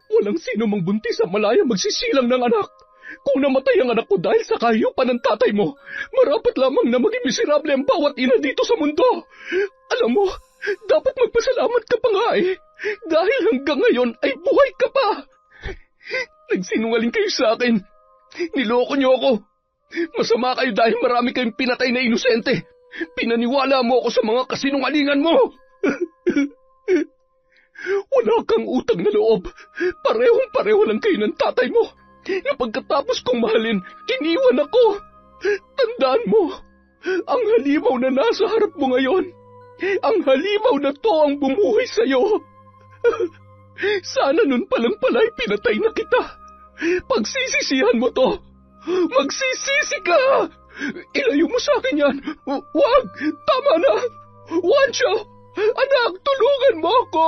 Walang sino mang buntis sa malaya magsisilang ng anak. Kung namatay ang anak ko dahil sa kahiyupan ng tatay mo, marapat lamang na maging miserable ang bawat ina dito sa mundo. Alam mo, dapat magpasalamat ka pa nga eh. Dahil hanggang ngayon ay buhay ka pa. Nagsinungaling kayo sa akin. Niloko niyo ako. Masama kayo dahil marami kayong pinatay na inosente. Pinaniwala mo ako sa mga kasinungalingan mo. Wala kang utang na loob. Parehong-pareho lang kayo ng tatay mo. Na pagkatapos kong mahalin, iniwan ako. Tandaan mo, ang halimaw na nasa harap mo ngayon, ang halimaw na to ang bumuhay sa'yo. Sana nun palang pala'y pinatay na kita. Pagsisisihan mo to. Magsisisi ka! Ilayo mo sa akin yan. Wag! Tama na! Juancho! Anak, tulungan mo ako!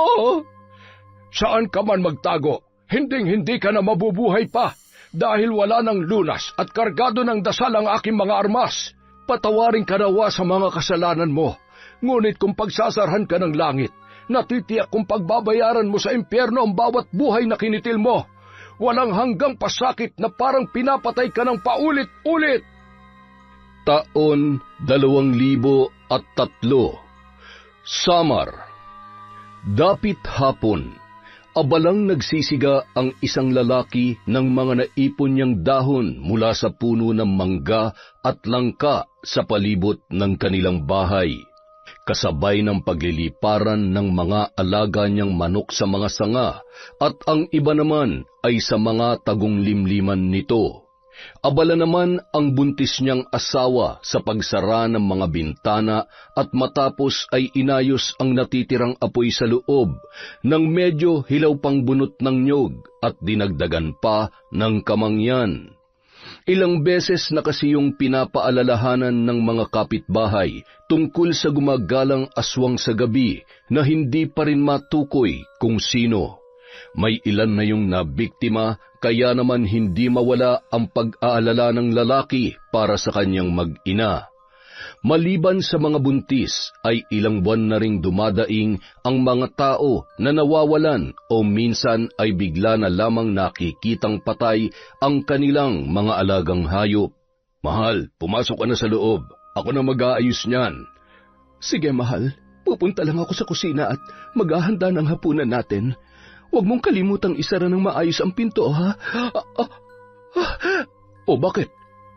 Saan ka man magtago, hinding-hindi ka na mabubuhay pa dahil wala ng lunas at kargado ng dasal ang aking mga armas. Patawarin ka nawa sa mga kasalanan mo, ngunit kung pagsasarhan ka ng langit, natitiyak kung pagbabayaran mo sa impyerno ang bawat buhay na kinitil mo. Walang hanggang pasakit na parang pinapatay ka ng paulit-ulit. Taon 2003. Samar. Dapit hapon, abalang nagsisiga ang isang lalaki ng mga naipon niyang dahon mula sa puno ng mangga at langka sa palibot ng kanilang bahay, kasabay ng pagliliparan ng mga alaga niyang manok sa mga sanga at ang iba naman ay sa mga tagong limliman nito. Abala naman ang buntis niyang asawa sa pagsara ng mga bintana at matapos ay inayos ang natitirang apoy sa loob nang medyo hilaw pang bunot ng niyog at dinagdagan pa ng kamangyan. Ilang beses na kasi yung pinapaalalahanan ng mga kapitbahay tungkol sa gumagalang aswang sa gabi na hindi pa rin matukoy kung sino. May ilan na yung nabiktima, kaya naman hindi mawala ang pag-aalala ng lalaki para sa kanyang mag-ina. Maliban sa mga buntis, ay ilang buwan na ring dumadaing ang mga tao na nawawalan o minsan ay bigla na lamang nakikitang patay ang kanilang mga alagang hayop. Mahal, pumasok ka na sa loob. Ako na mag-aayos niyan. Sige, mahal. Pupunta lang ako sa kusina at maghahanda ng hapunan natin. Huwag mong kalimutang isara ng maayos ang pinto, ha? O bakit?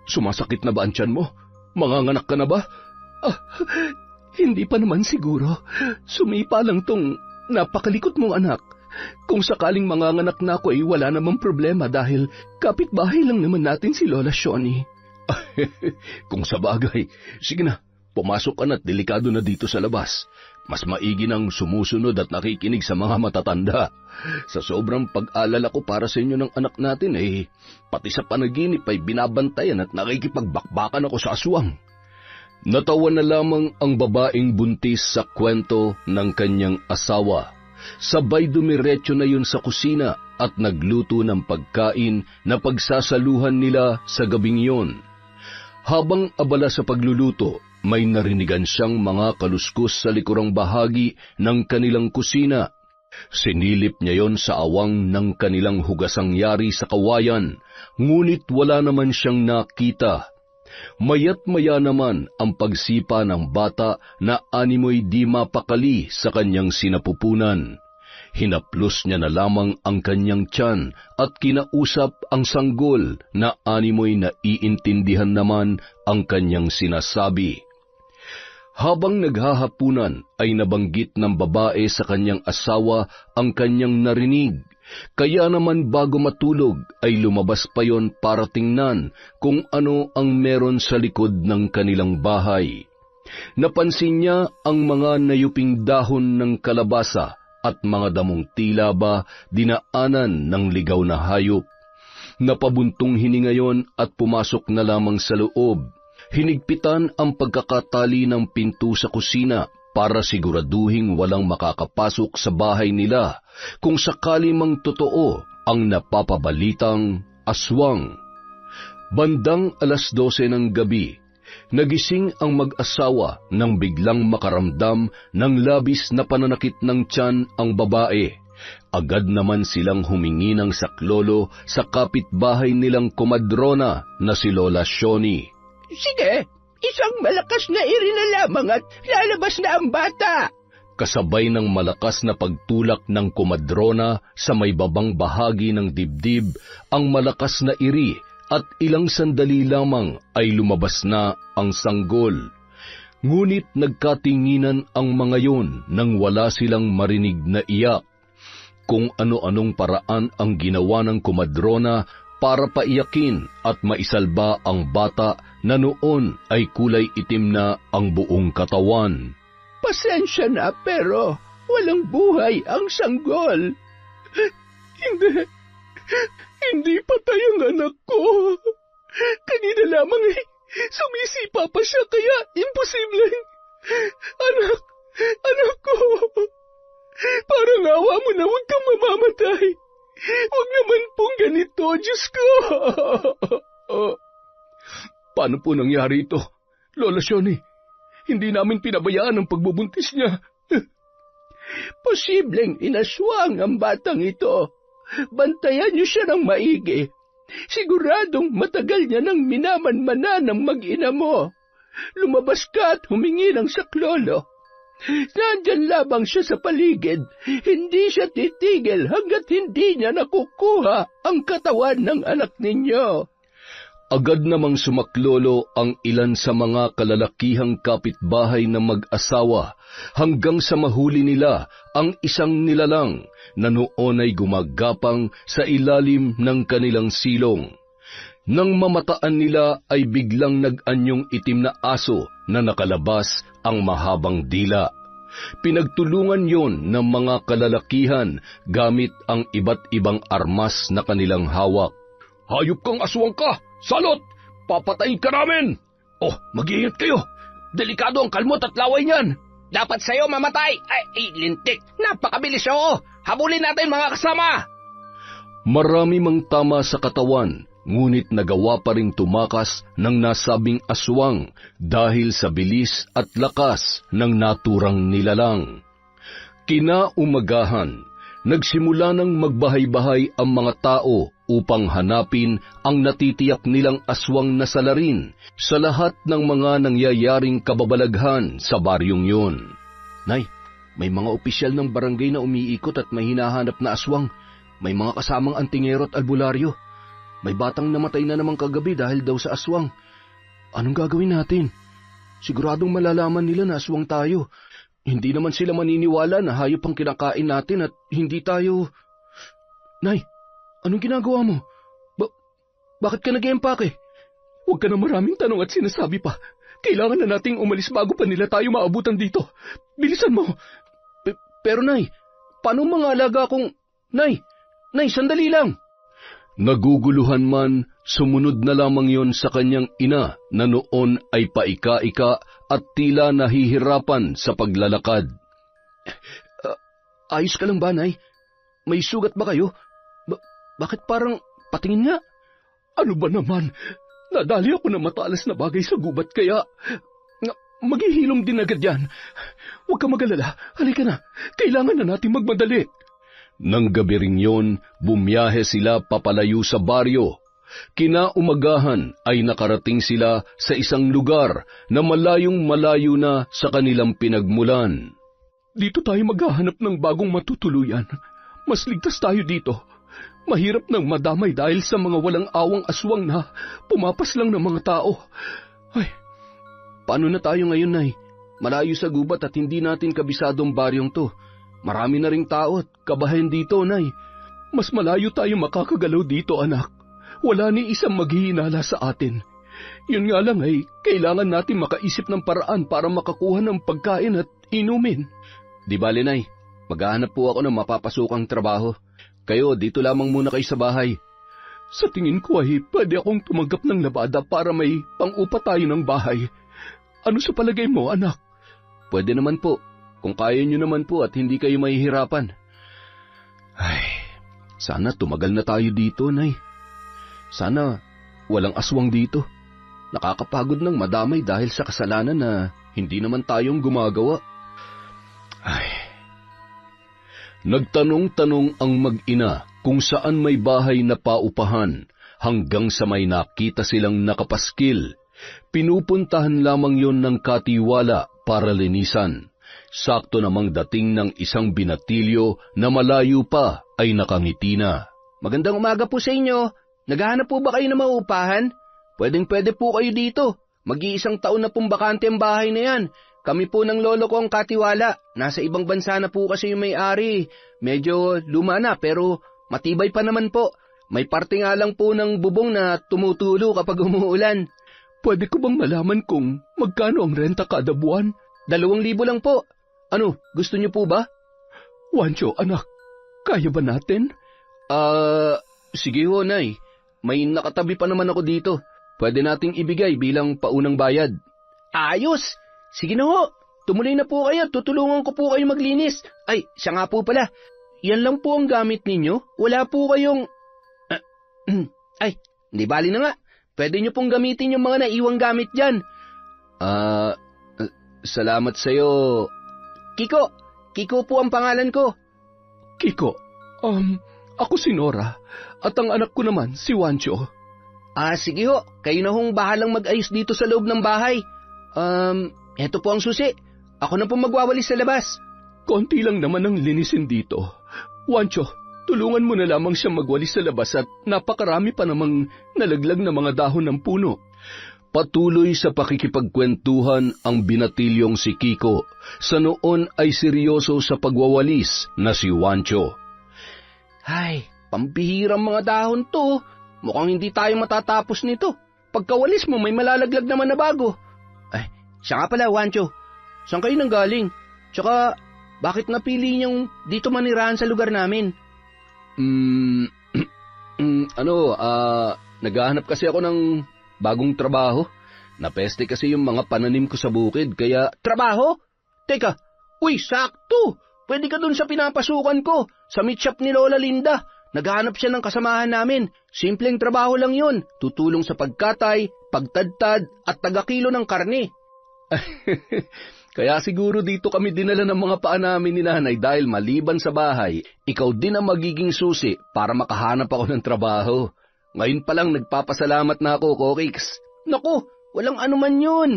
Sumasakit na ba ang tiyan mo? Manganganak ka na ba? Hindi pa naman siguro. Sumipa lang tong napakalikot mong anak. Kung sakaling manganganak na ako ay wala namang problema dahil kapitbahay lang naman natin si Lola Shoni. Kung sa bagay, sige na, pumasok ka na't delikado na dito sa labas. Mas maigi nang sumusunod at nakikinig sa mga matatanda. Sa sobrang pag-alala ko para sa inyo ng anak natin pati sa panaginip ay binabantayan at nakikipagbakbakan ako sa aswang. Natawa na lamang ang babaeng buntis sa kwento ng kanyang asawa. Sabay dumiretso na yun sa kusina at nagluto ng pagkain na pagsasaluhan nila sa gabing yun. Habang abala sa pagluluto, may narinigan siyang mga kaluskos sa likurang bahagi ng kanilang kusina. Sinilip niya yon sa awang ng kanilang hugasang yari sa kawayan, ngunit wala naman siyang nakita. Mayat-maya naman ang pagsipa ng bata na animoy di mapakali sa kanyang sinapupunan. Hinaplos niya na lamang ang kanyang tiyan at kinausap ang sanggol na animoy naiintindihan naman ang kanyang sinasabi. Habang naghahapunan ay nabanggit ng babae sa kanyang asawa ang kanyang narinig, kaya naman bago matulog ay lumabas pa yon para tingnan kung ano ang meron sa likod ng kanilang bahay. Napansin niya ang mga nayuping dahon ng kalabasa at mga damong tila ba dinaanan ng ligaw na hayop. Napabuntong hininga yon at pumasok na lamang sa loob. Hinigpitan ang pagkakatali ng pinto sa kusina para siguraduhing walang makakapasok sa bahay nila kung sakali mang totoo ang napapabalitang aswang. Bandang 12:00 ng gabi, nagising ang mag-asawa nang biglang makaramdam ng labis na pananakit ng tiyan ang babae Agad naman silang humingi ng saklolo sa kapitbahay nilang komadrona na si Lola Shoni. Sige, isang malakas na iri na lamang at lalabas na ang bata. Kasabay ng malakas na pagtulak ng komadrona sa may babang bahagi ng dibdib ang malakas na iri at ilang sandali lamang ay lumabas na ang sanggol. Ngunit nagkatinginan ang mga yon nang wala silang marinig na iyak. Kung ano-anong paraan ang ginawa ng komadrona para paiyakin at maisalba ang bata na noon ay kulay itim na ang buong katawan. Pasensya na pero walang buhay ang sanggol. Hindi patay ang anak ko. Kanina lamang sumisipa pa siya kaya imposibleng. Anak ko. Parang awa mo na huwag kang mamamatay. Huwag naman pong ganito, Diyos ko. Paano po nangyari ito, Lola Shoni? Hindi namin pinabayaan ang pagbubuntis niya. Posibleng inaswang ang batang ito. Bantayan niyo siya ng maigi. Siguradong matagal niya nang minamanmana ng mag-ina mo. Lumabas ka at humingi ng saklolo. Nandyan lamang siya sa paligid. Hindi siya titigil hanggat hindi niya nakukuha ang katawan ng anak ninyo. Agad namang sumaklolo ang ilan sa mga kalalakihang kapitbahay na mag-asawa hanggang sa mahuli nila ang isang nilalang na noon ay gumagapang sa ilalim ng kanilang silong. Nang mamataan nila ay biglang nag-anyong itim na aso na nakalabas ang mahabang dila. Pinagtulungan yon ng mga kalalakihan gamit ang iba't ibang armas na kanilang hawak. Hayop kang aswang ka! Salot! Papatayin ka namin! Oh, mag-iingat kayo! Delikado ang kalmot at laway niyan! Dapat sa'yo mamatay! Ay, lintik! Napakabilis oo! Habulin natin mga kasama! Marami mang tama sa katawan, ngunit nagawa pa ring tumakas ng nasabing aswang dahil sa bilis at lakas ng naturang nilalang. Kinaumagahan, nagsimula ng magbahay-bahay ang mga tao upang hanapin ang natitiyak nilang aswang na salarin sa lahat ng mga nangyayaring kababalaghan sa baryong yun. Nay, may mga opisyal ng barangay na umiikot at may hinahanap na aswang. May mga kasamang antingero at albularyo. May batang namatay na namang kagabi dahil daw sa aswang. Anong gagawin natin? Siguradong malalaman nila na aswang tayo. Hindi naman sila maniniwala na hayop ang kinakain natin at hindi tayo... Nay, anong ginagawa mo? Bakit ka nag-empake? Huwag ka na maraming tanong at sinasabi pa. Kailangan na nating umalis bago pa nila tayo maabutan dito. Bilisan mo. Pero Nay, paano mga alaga kong... Nay, sandali lang. Naguguluhan man, sumunod na lamang yon sa kanyang ina na noon ay paika-ika at tila nahihirapan sa paglalakad. Ayos ka lang ba, Nay? May sugat ba kayo? Bakit parang patingin nga? Ano ba naman? Nadali ako ng matalas na bagay sa gubat kaya... Maghihilom din agad yan. Huwag ka mag-alala. Halika na. Kailangan na natin magmadali. Nang gabi ring yon, bumiyahe sila papalayo sa baryo. Kinaumagahan ay nakarating sila sa isang lugar na malayong-malayo na sa kanilang pinagmulan. Dito tayo maghahanap ng bagong matutuluyan. Mas ligtas tayo dito. Mahirap nang madamay dahil sa mga walang awang aswang na pumapas lang ng mga tao. Ay, paano na tayo ngayon, Nay? Malayo sa gubat at hindi natin kabisadong baryong to. Marami na ring tao at kabahayan dito, Nay. Mas malayo tayo makakagalaw dito, anak. Wala ni isang maghihinala sa atin. Yun nga lang ay kailangan natin makaisip ng paraan para makakuha ng pagkain at inumin. Di bale, Nay. Maghahanap po ako ng mapapasukang trabaho. Kayo, dito lamang muna kayo sa bahay. Sa tingin ko ay pwede akong tumanggap ng labada para may pang-upa tayo ng bahay. Ano sa palagay mo, anak? Pwede naman po, kung kaya nyo naman po at hindi kayo mahihirapan. Ay, sana tumagal na tayo dito, Nay. Sana walang aswang dito. Nakakapagod ng madamay dahil sa kasalanan na hindi naman tayong gumagawa. Ay. Nagtanong-tanong ang mag-ina kung saan may bahay na paupahan hanggang sa may nakita silang nakapaskil. Pinupuntahan lamang yon ng katiwala para linisan. Sakto namang dating ng isang binatilyo na malayo pa ay nakangiti na. Magandang umaga po sa inyo. Naghahanap po ba kayo ng mauupahan? Pwedeng-pwede po kayo dito. Mag-iisang taon na pong bakante ang bahay na yan. Kami po ng lolo ko ang katiwala. Nasa ibang bansa na po kasi yung may-ari. Medyo luma na pero matibay pa naman po. May parte nga lang po ng bubong na tumutulo kapag umuulan. Pwede ko bang malaman kung magkano ang renta kada buwan? 2,000 lang po. Ano, gusto niyo po ba? Wancho, anak, kaya ba natin? Sige ho, Nay. May nakatabi pa naman ako dito. Pwede nating ibigay bilang paunang bayad. Ayos! Sige na ho. Tumuloy na po kayo. Tutulungan ko po kayo maglinis. Ay, siya nga po pala. Yan lang po ang gamit ninyo? Wala po kayong... Ay, hindi bali na nga. Pwede nyo pong gamitin yung mga naiwang gamit dyan. Salamat sa'yo. Kiko! Kiko po ang pangalan ko. Kiko, ako si Nora at ang anak ko naman si Wancho. Sige ho. Kayo na hong bahalang mag-ayos dito sa loob ng bahay. Eto po ang susi. Ako na po magwawalis sa labas. Konti lang naman ang linisin dito. Wancho, tulungan mo na lamang siya magwalis sa labas at napakarami pa namang nalaglag na mga dahon ng puno. Patuloy sa pakikipagkwentuhan ang binatilyong si Kiko. Sa noon ay seryoso sa pagwawalis na si Wancho. Ay, pambihirang mga dahon to. Mukhang hindi tayo matatapos nito. Pagkawalis mo may malalaglag naman na bago. Ay, siya nga pala, Wancho. Saan kayo nanggaling? Tsaka, bakit napili niyong dito manirahan sa lugar namin? Naghahanap kasi ako ng bagong trabaho. Napeste kasi yung mga pananim ko sa bukid, kaya... Trabaho? Teka, uy, sakto! Pwede ka dun sa pinapasukan ko, sa meat shop ni Lola Linda. Naghahanap siya ng kasamahan namin. Simpleng trabaho lang yun. Tutulong sa pagkatay, pagtadtad, at tagakilo ng karne. Kaya siguro dito kami dinala ng mga paa namin ni nanay dahil maliban sa bahay, ikaw din ang magiging susi para makahanap ako ng trabaho. Ngayon pa lang nagpapasalamat na ako, Kokix. Naku, walang anuman yun.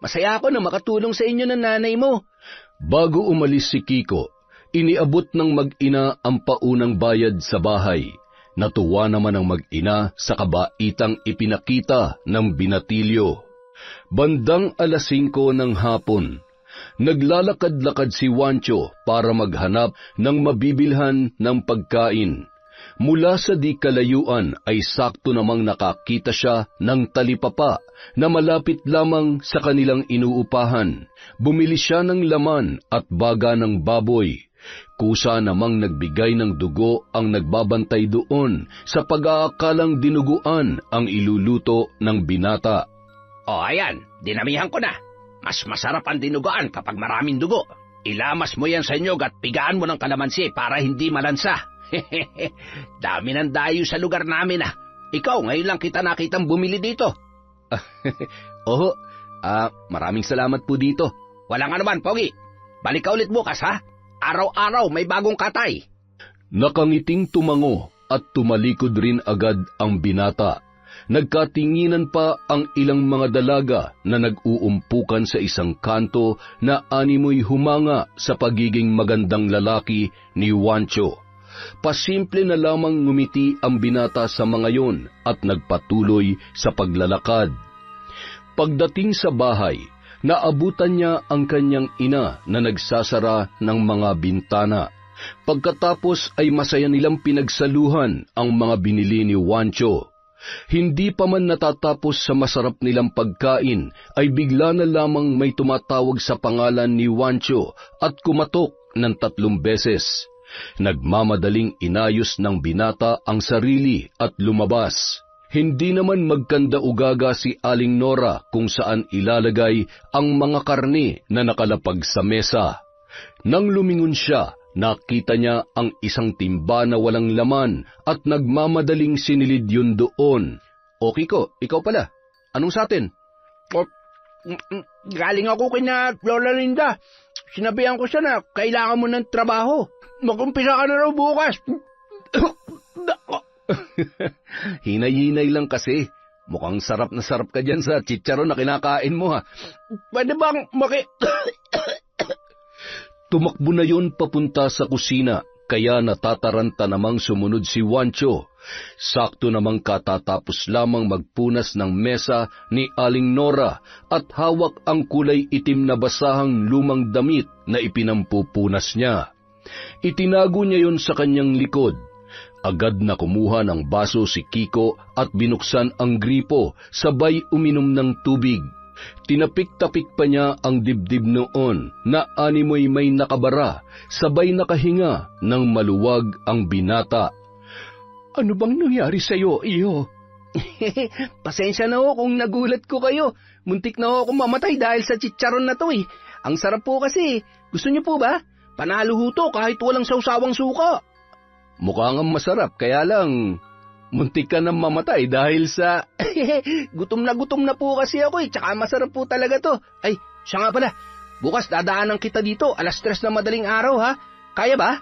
Masaya ako na makatulong sa inyo ng nanay mo. Bago umalis si Kiko, iniabot ng mag-ina ang paunang bayad sa bahay. Natuwa naman ang mag-ina sa kabaitang ipinakita ng binatilyo. Bandang 5:00 ng hapon, naglalakad-lakad si Wancho para maghanap ng mabibilhan ng pagkain. Mula sa di kalayuan ay sakto namang nakakita siya ng talipapa na malapit lamang sa kanilang inuupahan. Bumili siya ng laman at baga ng baboy. Kusa namang nagbigay ng dugo ang nagbabantay doon sa pag-aakalang dinuguan ang iluluto ng binata. Ayan, dinamihan ko na. Mas masarap ang dinuguan kapag maraming dugo. Ilamas mo yan sa nyog at pigaan mo ng kalamansi para hindi malansa. Dami ng dayo sa lugar namin ah. Ikaw, ngayon lang kita nakitang bumili dito. Oo, maraming salamat po dito. Walang anuman, Pogi. Balik ka ulit bukas ha. Araw-araw may bagong katay. Nakangiting tumango at tumalikod rin agad ang binata. Nagkatinginan pa ang ilang mga dalaga na nag-uumpukan sa isang kanto na animoy humanga sa pagiging magandang lalaki ni Wancho. Pasimple na lamang ngumiti ang binata sa mga yon at nagpatuloy sa paglalakad. Pagdating sa bahay, naabutan niya ang kanyang ina na nagsasara ng mga bintana. Pagkatapos ay masaya nilang pinagsaluhan ang mga binili ni Wancho. Hindi pa man natatapos sa masarap nilang pagkain, ay bigla na lamang may tumatawag sa pangalan ni Wancho at kumatok ng 3 beses. Nagmamadaling inayos ng binata ang sarili at lumabas. Hindi naman magkanda-ugaga si Aling Nora kung saan ilalagay ang mga karne na nakalapag sa mesa. Nang lumingon siya, nakita niya ang isang timba na walang laman at nagmamadaling sinilid yun doon. O Kiko, ikaw pala. Anong sa atin? Galing ako kina Lola Linda. Sinabihan ko siya na kailangan mo ng trabaho. Mag-umpisa ka na raw bukas. Hinay-hinay lang kasi. Mukhang sarap na sarap ka dyan sa chicharon na kinakain mo ha. Pwede bang Tumakbo na yon papunta sa kusina, kaya natataranta namang sumunod si Juancho. Sakto namang katatapos lamang magpunas ng mesa ni Aling Nora at hawak ang kulay itim na basahang lumang damit na ipinampupunas niya. Itinago niya yon sa kanyang likod. Agad na kumuha ng baso si Kiko at binuksan ang gripo, sabay uminom ng tubig. Tinapik-tapik pa niya ang dibdib noon na animoy may nakabara, sabay nakahinga ng maluwag ang binata. Ano bang nangyari sa'yo, iyo? Pasensya na ho kung nagulat ko kayo. Muntik na ho akong mamatay dahil sa chicharon na to eh. Ang sarap po kasi. Gusto niyo po ba? Panalo ho to kahit walang sawsawang suka. Mukhang masarap, kaya lang muntik ka nang mamatay dahil sa... Gutom na po kasi ako eh, tsaka masarap po talaga to. Ay, siya nga pala, bukas dadaanan kita dito, 3:00 na madaling araw ha. Kaya ba?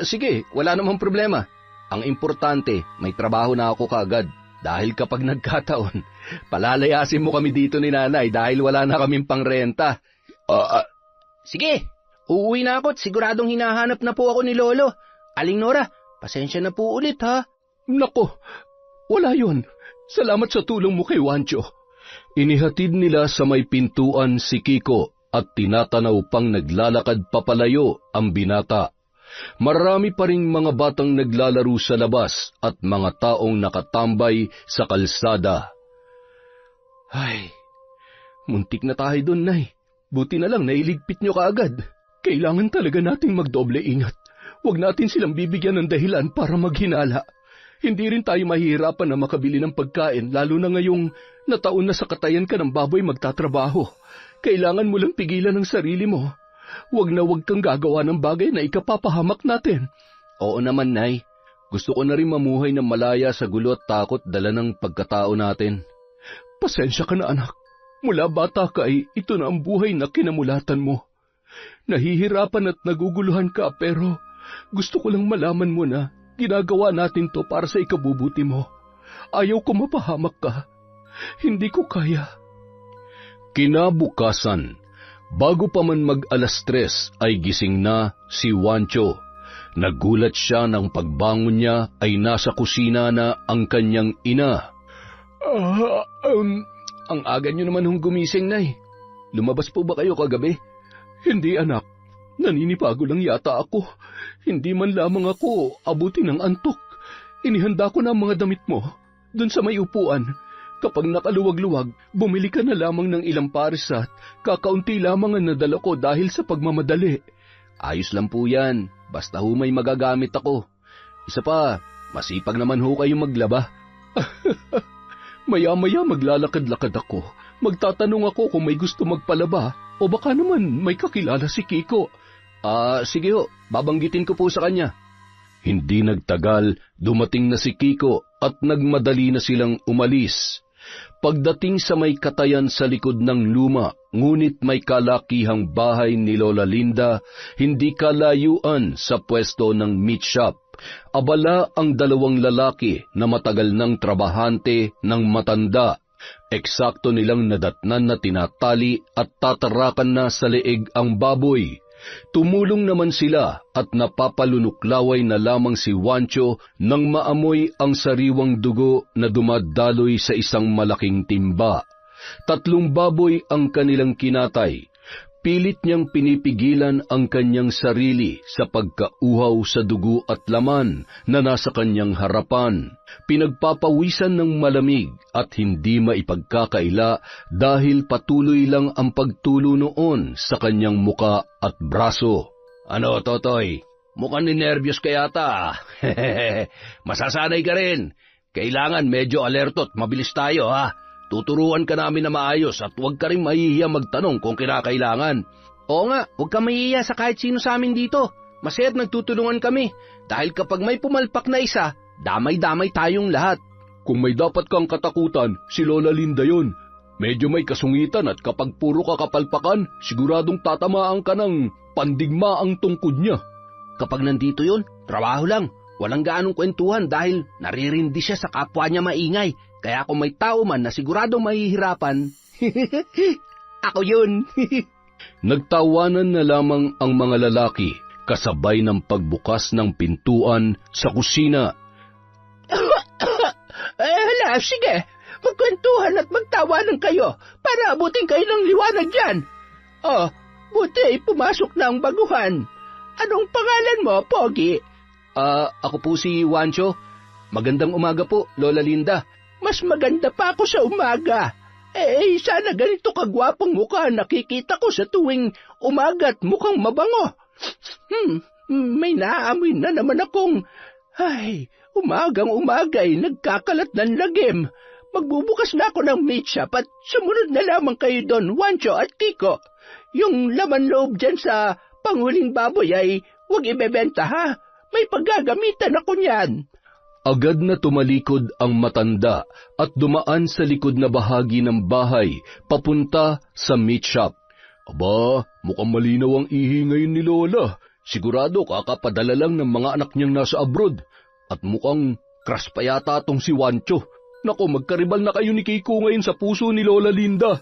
Sige, wala namang problema. Ang importante, may trabaho na ako kaagad. Dahil kapag nagkataon, palalayasin mo kami dito ni nanay dahil wala na kaming pangrenta. Sige, uuwi na ako at siguradong hinahanap na po ako ni Lolo. Aling Nora, pasensya na po ulit ha. Nako, wala yon. Salamat sa tulong mo kay Juancho. Inihatid nila sa may pintuan si Kiko at tinatanaw pang naglalakad papalayo ang binata. Marami pa ring mga batang naglalaro sa labas at mga taong nakatambay sa kalsada. Ay, muntik na tayo doon, Nay. Buti na lang nailigpit nyo kaagad. Kailangan talaga nating magdoble ingat. Huwag natin silang bibigyan ng dahilan para maghinala. Hindi rin tayo mahihirapan na makabili ng pagkain, lalo na ngayong nataon na sa katayan ka ng baboy magtatrabaho. Kailangan mo lang pigilan ang sarili mo. Huwag na huwag kang gagawa ng bagay na ikapapahamak natin. Oo naman, Nay. Gusto ko na rin mamuhay ng malaya sa gulo at takot dala ng pagkatao natin. Pasensya ka na, anak. Mula bata ka ay ito na ang buhay na kinamulatan mo. Nahihirapan at naguguluhan ka pero gusto ko lang malaman mo na ginagawa natin to para sa ikabubuti mo. Ayaw ko mapahamak ka. Hindi ko kaya. Kinabukasan, bago pa man mag-3:00 ay gising na si Juancho. Nagulat siya nang pagbangon niya ay nasa kusina na ang kanyang ina. Ang aga niyo naman hong gumising, Nay. Lumabas po ba kayo kagabi? Hindi, anak. Naninibago lang yata ako. Hindi man lamang ako abutin ng antok. Inihanda ko na ang mga damit mo. Doon sa may upuan. Kapag nakaluwag-luwag, bumili ka na lamang ng ilang pares at kakaunti lamang ang nadala ko dahil sa pagmamadali. Ayos lang po yan. Basta ho may magagamit ako. Isa pa, masipag naman ho kayong maglaba. Maya-maya maglalakad-lakad ako. Magtatanong ako kung may gusto magpalaba o baka naman may kakilala si Kiko. Sige ho, babanggitin ko po sa kanya. Hindi nagtagal, dumating na si Kiko at nagmadali na silang umalis. Pagdating sa may katayan sa likod ng luma, ngunit may kalakihang bahay ni Lola Linda, hindi kalayuan sa pwesto ng meat shop. Abala ang dalawang lalaki na matagal ng trabahante ng matanda. Eksakto nilang nadatnan na tinatali at tatarakan na sa leeg ang baboy. Tumulong naman sila at napapalunuklaway na lamang si Juancho nang maamoy ang sariwang dugo na dumadaloy sa isang malaking timba. 3 baboy ang kanilang kinatay. Pilit niyang pinipigilan ang kanyang sarili sa pagkauhaw sa dugo at laman na nasa kanyang harapan. Pinagpapawisan ng malamig at hindi maipagkakaila dahil patuloy lang ang pagtulo noon sa kanyang muka at braso. Ano, Totoy? Mukhang ninervyos ka yata. Masasanay ka rin. Kailangan medyo alerto at mabilis tayo, ha? Tuturuan ka namin na maayos at huwag ka rin mahihiya magtanong kung kinakailangan. Oo nga, huwag ka mahihiya sa kahit sino sa amin dito. Masayat nagtutulungan kami. Dahil kapag may pumalpak na isa, damay-damay tayong lahat. Kung may dapat kang katakutan, si Lola Linda yon. Medyo may kasungitan at kapag puro kakapalpakan, siguradong tatamaan ka ng pandigma ang tungkod niya. Kapag nandito yun, trabaho lang. Walang gaanong kwentuhan dahil naririndi siya sa kapwa niya maingay. Kaya kung may tao man na siguradong mahihirapan, ako yun. Nagtawanan na lamang ang mga lalaki kasabay ng pagbukas ng pintuan sa kusina. Hala, sige. Magkwentuhan at magtawanan kayo para abutin kayo ng liwanag dyan. Oh, buti pumasok na ang baguhan. Anong pangalan mo, Pogi? Ako po si Wancho. Magandang umaga po, Lola Linda. Mas maganda pa ako sa umaga. Sana ganito kagwapong mukha nakikita ko sa tuwing umaga at mukhang mabango. May naaamoy na naman akong... umagang-umaga ay nagkakalat ng lagim. Magbubukas na ako ng meat shop at sumunod na lamang kayo doon, Wancho at Kiko. Yung laman loob dyan sa panghuling baboy ay huwag ibebenta ha. May paggagamitan ako niyan. Agad na tumalikod ang matanda at dumaan sa likod na bahagi ng bahay papunta sa meat shop. Aba, mukhang malinaw ang ihi ngayon ni Lola. Sigurado kakapadala lang ng mga anak niyang nasa abroad. At mukhang crush pa yata tong si Wancho. Nako, magkaribal na kayo ni Kiko ngayon sa puso ni Lola Linda.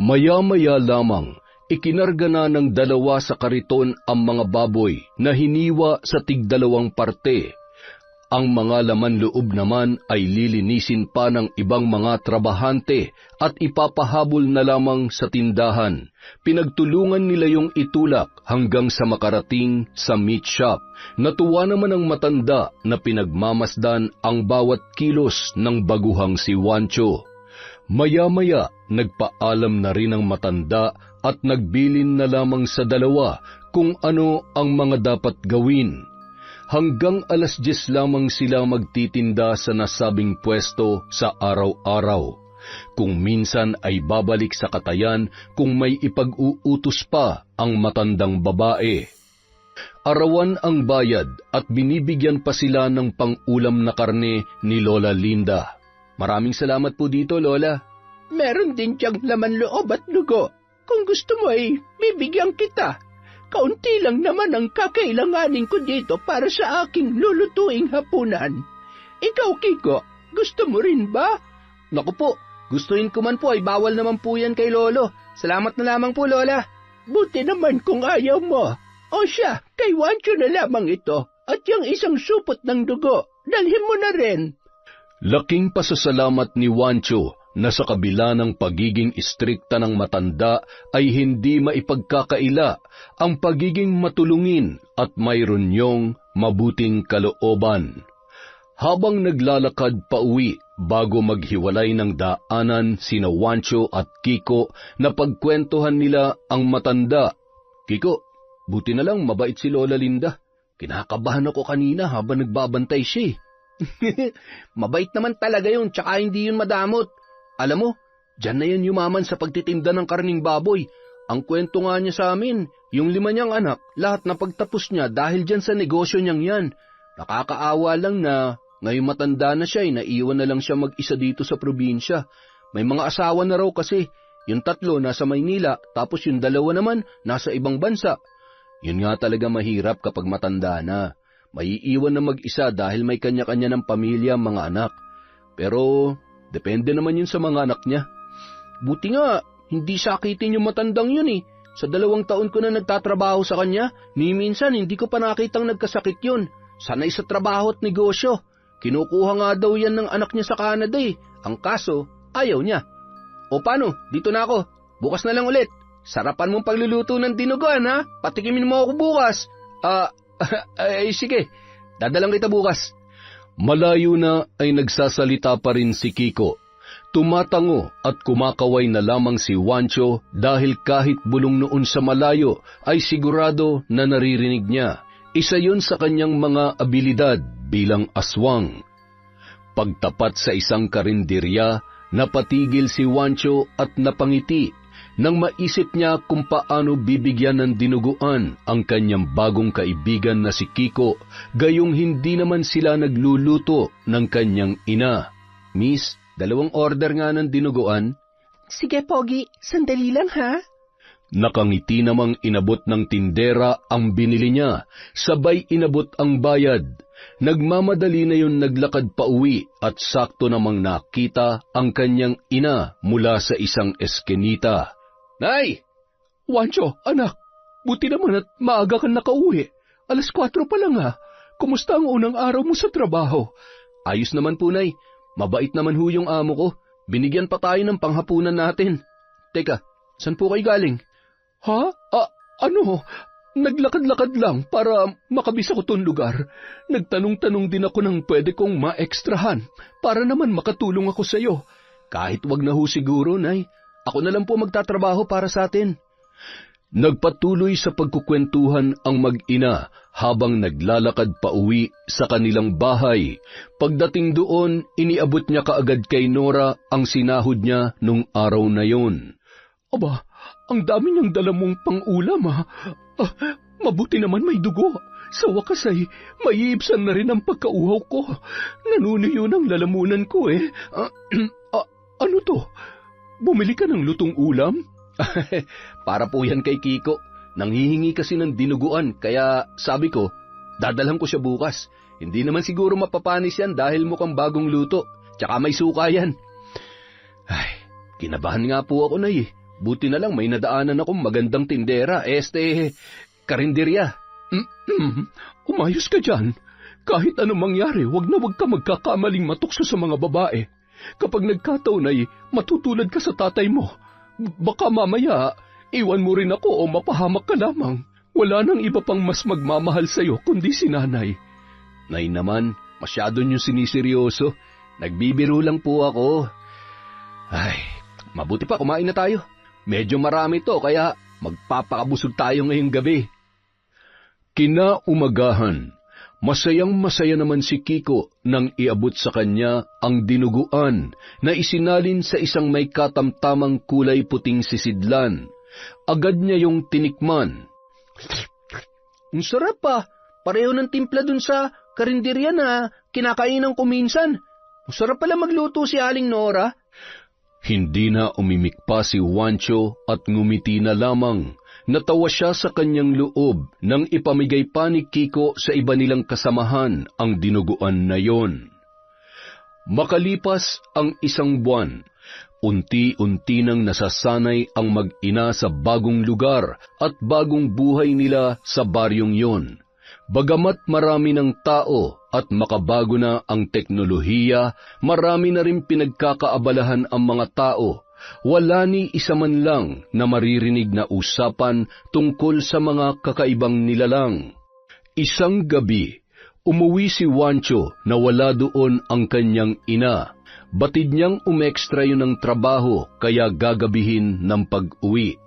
Maya-maya lamang, ikinarga na ng dalawa sa kariton ang mga baboy na hiniwa sa tig-2 parte. Ang mga laman loob naman ay lilinisin pa ng ibang mga trabahante at ipapahabol na lamang sa tindahan. Pinagtulungan nila yung itulak hanggang sa makarating sa meat shop. Natuwa naman ang matanda na pinagmamasdan ang bawat kilos ng baguhang si Wancho. Maya-maya, nagpaalam na rin ang matanda at nagbilin na lamang sa dalawa kung ano ang mga dapat gawin. Hanggang 10:00 lamang sila magtitinda sa nasabing pwesto sa araw-araw. Kung minsan ay babalik sa katayan kung may ipag-uutos pa ang matandang babae. Arawan ang bayad at binibigyan pa sila ng pang-ulam na karne ni Lola Linda. Maraming salamat po dito, Lola. Meron din diyang laman loob at dugo. Kung gusto mo ay bibigyan kita. Kaunti lang naman ang kakailanganin ko dito para sa aking lulutuing hapunan. Ikaw, Kiko, gusto mo rin ba? Naku po, gustuin ko man po ay bawal naman po yan kay Lolo. Salamat na lamang po, Lola. Buti naman kung ayaw mo. O siya, kay Wancho na lamang ito. At yung isang supot ng dugo, dalhin mo na rin. Laking pasasalamat ni Wancho na sa kabila ng pagiging istrikta ng matanda ay hindi maipagkakaila ang pagiging matulungin at mayroon niyong mabuting kalooban. Habang naglalakad pa uwi bago maghiwalay ng daanan sina Wancho at Kiko, na pagkwentuhan nila ang matanda. Kiko, buti na lang mabait si Lola Linda. Kinakabahan ako kanina habang nagbabantay siya. Mabait naman talaga yun, tsaka hindi yun madamot. Alam mo, dyan na yan yumaman sa pagtitinda ng karning baboy. Ang kwento nga niya sa amin, yung 5 niyang anak, lahat na pagtapos niya dahil dyan sa negosyo niyang yan. Nakakaawa lang na ngayon matanda na siya, naiwan na lang siya mag-isa dito sa probinsya. May mga asawa na raw kasi, yung 3 nasa Maynila, tapos yung 2 naman nasa ibang bansa. Yun nga talaga mahirap kapag matanda na. Maiiwan na mag-isa dahil may kanya-kanya ng pamilya, mga anak. Pero depende naman yun sa mga anak niya. Buti nga, hindi sakitin yung matandang yun eh. Sa 2 taon ko na nagtatrabaho sa kanya, ni minsan hindi ko pa nakitang nagkasakit yun. Sanay sa trabaho at negosyo. Kinukuha nga daw yan ng anak niya sa Canada eh. Ang kaso, ayaw niya. O paano, dito na ako. Bukas na lang ulit. Sarapan mong pagluluto ng dinuguan ha. Patikimin mo ako bukas. Sige. Dadalang kita bukas. Malayo na ay nagsasalita pa rin si Kiko. Tumatango at kumakaway na lamang si Wancho dahil kahit bulong noon sa malayo ay sigurado na naririnig niya. Isa yun sa kanyang mga abilidad bilang aswang. Pagtapat sa isang karinderya, napatigil si Wancho at napangiti nang maisip niya kung paano bibigyan ng dinuguan ang kanyang bagong kaibigan na si Kiko, gayong hindi naman sila nagluluto ng kanyang ina. Miss, 2 order nga ng dinuguan. Sige, Pogi. Sandali lang, ha? Nakangiti namang inabot ng tindera ang binili niya, sabay inabot ang bayad. Nagmamadali na yun naglakad pa uwi at sakto namang nakita ang kanyang ina mula sa isang eskinita. Nay! Wancho, anak, buti naman at maaga kang nakauwi. 4:00 pa lang ha. Kumusta ang unang araw mo sa trabaho? Ayos naman po, Nay. Mabait naman ho yung amo ko. Binigyan pa tayo ng panghapunan natin. Teka, saan po kayo galing? Ha? Ano? Naglakad-lakad lang para makabisa ko tong lugar. Nagtanong-tanong din ako ng pwede kong maekstrahan para naman makatulong ako sa iyo. Kahit wag na ho siguro, Nay. Ako na lang po magtatrabaho para sa atin. Nagpatuloy sa pagkukwentuhan ang mag-ina habang naglalakad pa uwi sa kanilang bahay. Pagdating doon, iniabot niya kaagad kay Nora ang sinahod niya nung araw na yon. Aba, ang dami niyang dala mong pang-ulam ha. Mabuti naman may dugo. Sa wakas ay maiibsan na rin ang pagkauhaw ko. Nanunuyo ng lalamunan ko eh. Ano to? Bumili ka ng lutong ulam? Para po yan kay Kiko. Nanghihingi kasi ng dinuguan, kaya sabi ko, dadalhan ko siya bukas. Hindi naman siguro mapapanis yan dahil mukhang bagong luto. Tsaka may suka yan. Ay, kinabahan nga po ako, Nay. Buti na lang may nadaanan akong magandang tindera, karinderya. Umayos ka dyan. Kahit anong mangyari, wag ka magkakamaling matukso sa mga babae. Kapag nagkataon ay matutulad ka sa tatay mo. Baka mamaya, iwan mo rin ako o mapahamak ka lamang. Wala nang iba pang mas magmamahal sa'yo kundi si nanay. Nay naman, masyado niyong siniseryoso. Nagbibiro lang po ako. Ay, mabuti pa kumain na tayo. Medyo marami to kaya magpapakabusog tayo ngayong gabi. Kinaumagahan, masayang-masaya naman si Kiko nang iabot sa kanya ang dinuguan na isinalin sa isang may katamtamang kulay puting sisidlan. Agad niya yung tinikman. Ang sarap pa. Pareho ng timpla dun sa karinderya na kinakainan ko minsan. Ang sarap pala magluto si Aling Nora. Hindi na umimik pa si Wancho at ngumiti na lamang. Natawa siya sa kanyang loob nang ipamigay pa ni Kiko sa iba nilang kasamahan ang dinuguan na yon. Makalipas ang 1 buwan, unti-unti nang nasasanay ang mag-ina sa bagong lugar at bagong buhay nila sa baryong yon. Bagamat marami ng tao at makabago na ang teknolohiya, marami na rin pinagkakaabalahan ang mga tao. Wala ni isa man lang na maririnig na usapan tungkol sa mga kakaibang nilalang. Isang gabi, umuwi si Wancho na wala doon ang kanyang ina. Batid niyang umekstra yun ng trabaho kaya gagabihin ng pag-uwi.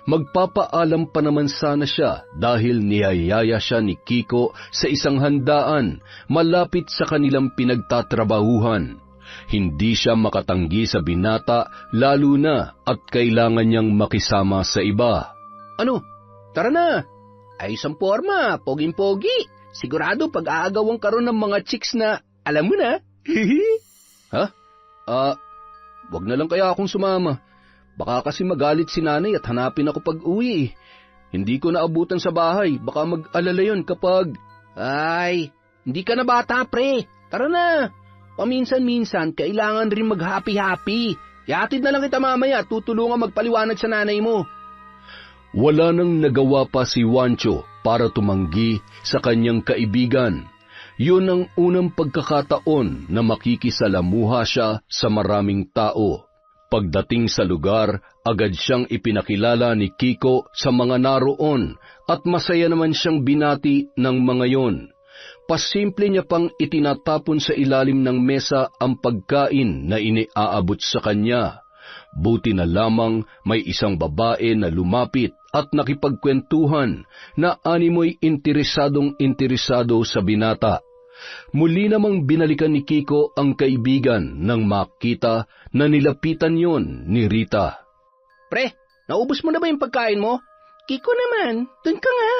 Magpapaalam pa naman sana siya dahil niyayaya siya ni Kiko sa isang handaan malapit sa kanilang pinagtatrabahuhan. Hindi siya makatanggi sa binata lalo na at kailangan niyang makisama sa iba. Ano? Tara na! Ayos ang forma, poging-pogi. Sigurado pag-aagawan ka ron ng mga chicks na alam mo na. Ha? Wag na lang kaya akong sumama. Baka kasi magalit si nanay at hanapin ako pag-uwi. Hindi ko naabutan sa bahay. Baka mag-alala yun kapag... Ay, hindi ka na bata, pre. Tara na. Paminsan-minsan, kailangan rin mag-happy-happy. Ihatid na lang kita mamaya at tutulungan magpaliwanag sa nanay mo. Wala nang nagawa pa si Wancho para tumanggi sa kanyang kaibigan. Yun ang unang pagkakataon na makikisalamuha siya sa maraming tao. Pagdating sa lugar, agad siyang ipinakilala ni Kiko sa mga naroon at masaya naman siyang binati ng mga yon. Pasimple niya pang itinatapon sa ilalim ng mesa ang pagkain na iniaabot sa kanya. Buti na lamang may isang babae na lumapit at nakipagkwentuhan na animoy interesadong-interesado sa binata. Muli namang binalikan ni Kiko ang kaibigan nang makita na nilapitan yon ni Rita. Pre, naubos mo na ba yung pagkain mo? Kiko naman, dun ka nga.